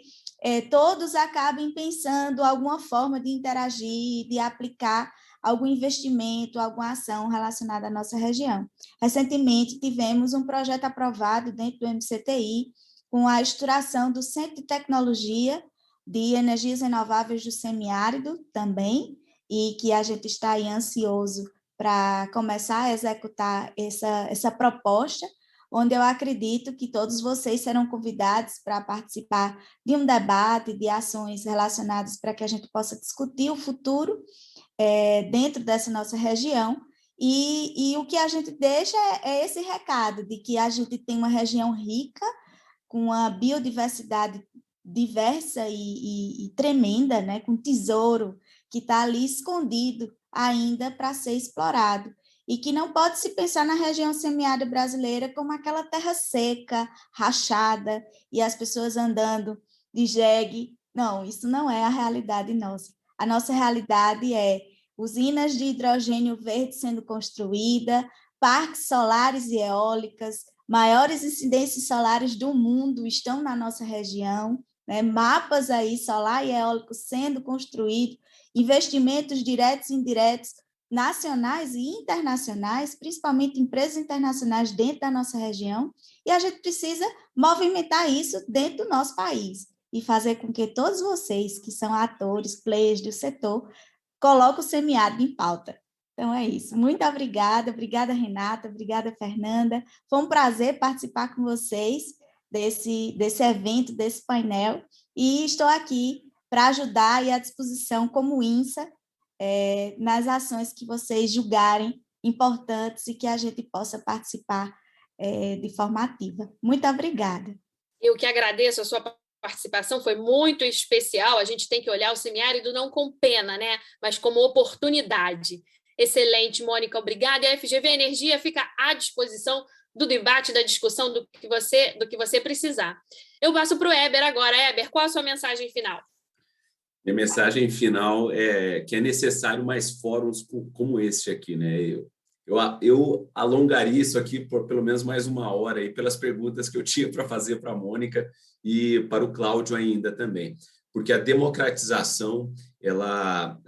todos acabem pensando alguma forma de interagir, de aplicar algum investimento, alguma ação relacionada à nossa região. Recentemente, tivemos um projeto aprovado dentro do MCTI com a estruturação do Centro de Tecnologia de Energias Renováveis do Semiárido também, e que a gente está aí ansioso para começar a executar essa proposta, onde eu acredito que todos vocês serão convidados para participar de um debate, de ações relacionadas para que a gente possa discutir o futuro dentro dessa nossa região E o que a gente deixa é esse recado de que a gente tem uma região rica, com uma biodiversidade diversa e tremenda, né? Com tesouro que está ali escondido ainda para ser explorado. E que não pode se pensar na região semiárida brasileira como aquela terra seca, rachada, e as pessoas andando de jegue. Não, isso não é a realidade nossa. A nossa realidade é usinas de hidrogênio verde sendo construídas, parques solares e eólicas, maiores incidências solares do mundo estão na nossa região, né? Mapas aí solar e eólico sendo construídos, investimentos diretos e indiretos, nacionais e internacionais, principalmente empresas internacionais dentro da nossa região, e a gente precisa movimentar isso dentro do nosso país e fazer com que todos vocês, que são atores, players do setor, coloquem o semiárido em pauta. Então, é isso. Muito obrigada, Renata, obrigada, Fernanda. Foi um prazer participar com vocês desse evento, desse painel, e estou aqui para ajudar e à disposição como INSA nas ações que vocês julgarem importantes e que a gente possa participar de forma ativa. Muito obrigada. Eu que agradeço a sua participação, foi muito especial. A gente tem que olhar o semiárido não com pena, né? Mas como oportunidade. Excelente, Mônica, obrigada. E a FGV Energia fica à disposição do debate, da discussão, do que você precisar. Eu passo para o Eber agora. Eber, qual a sua mensagem final? Minha mensagem final é que é necessário mais fóruns como este aqui, né? Eu alongaria isso aqui por pelo menos mais uma hora aí, pelas perguntas que eu tinha para fazer para a Mônica e para o Cláudio ainda também, porque a democratização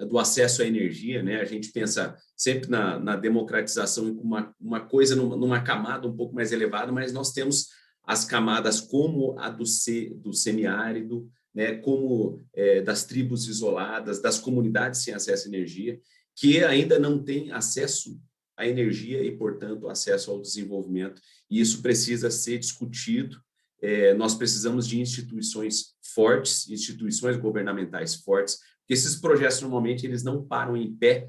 do acesso à energia, né? A gente pensa sempre na democratização como uma coisa numa camada um pouco mais elevada, mas nós temos as camadas como a do semiárido, né? Como das tribos isoladas, das comunidades sem acesso à energia, que ainda não têm acesso à energia e, portanto, acesso ao desenvolvimento. E isso precisa ser discutido. Nós precisamos de instituições fortes, instituições governamentais fortes, porque esses projetos, normalmente, eles não param em pé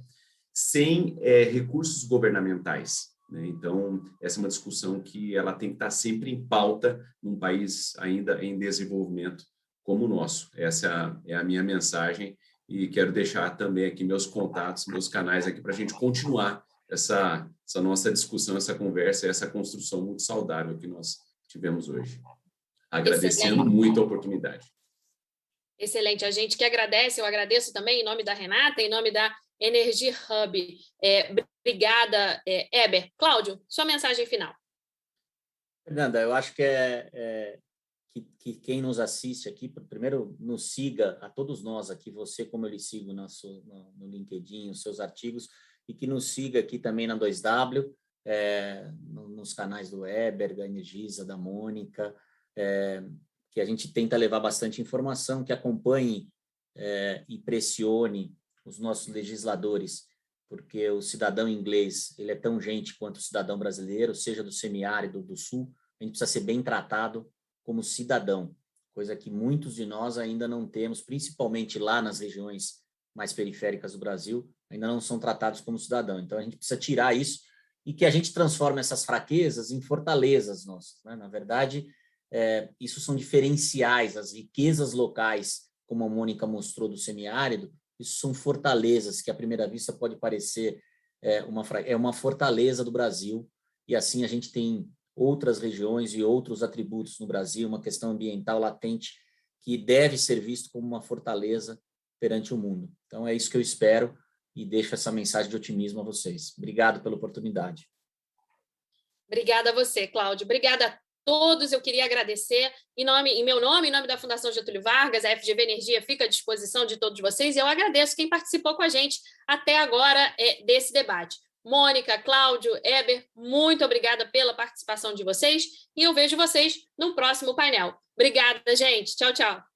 sem recursos governamentais, né? Então, essa é uma discussão que ela tem que estar sempre em pauta num país ainda em desenvolvimento como o nosso. Essa é a minha mensagem e quero deixar também aqui meus contatos, meus canais aqui para a gente continuar essa nossa discussão, essa conversa, essa construção muito saudável que nós tivemos hoje. Agradecendo muito a oportunidade. Excelente, a gente que agradece, eu agradeço também em nome da Renata, em nome da Energy Hub. Obrigada, Eber. Cláudio, sua mensagem final. Fernanda, eu acho que que quem nos assiste aqui, primeiro nos siga, a todos nós aqui, você como eu lhe sigo no LinkedIn, os seus artigos, e que nos siga aqui também na 2W, nos canais do Eber, da Energisa, da Mônica, que a gente tenta levar bastante informação, que acompanhe e pressione os nossos legisladores, porque o cidadão inglês ele é tão gente quanto o cidadão brasileiro, seja do semiárido do sul, a gente precisa ser bem tratado como cidadão, coisa que muitos de nós ainda não temos, principalmente lá nas regiões mais periféricas do Brasil, ainda não são tratados como cidadão. Então, a gente precisa tirar isso e que a gente transforme essas fraquezas em fortalezas nossas, né? Na verdade, isso são diferenciais, as riquezas locais, como a Mônica mostrou do semiárido, isso são fortalezas que, à primeira vista, pode parecer uma fortaleza do Brasil, e assim a gente tem outras regiões e outros atributos no Brasil, uma questão ambiental latente que deve ser visto como uma fortaleza perante o mundo. Então, é isso que eu espero e deixo essa mensagem de otimismo a vocês. Obrigado pela oportunidade. Obrigada a você, Cláudio. Obrigada a todos. Eu queria agradecer em meu nome, em nome da Fundação Getúlio Vargas, a FGV Energia fica à disposição de todos vocês, e eu agradeço quem participou com a gente até agora desse debate. Mônica, Cláudio, Eber, muito obrigada pela participação de vocês e eu vejo vocês no próximo painel. Obrigada, gente. Tchau, tchau.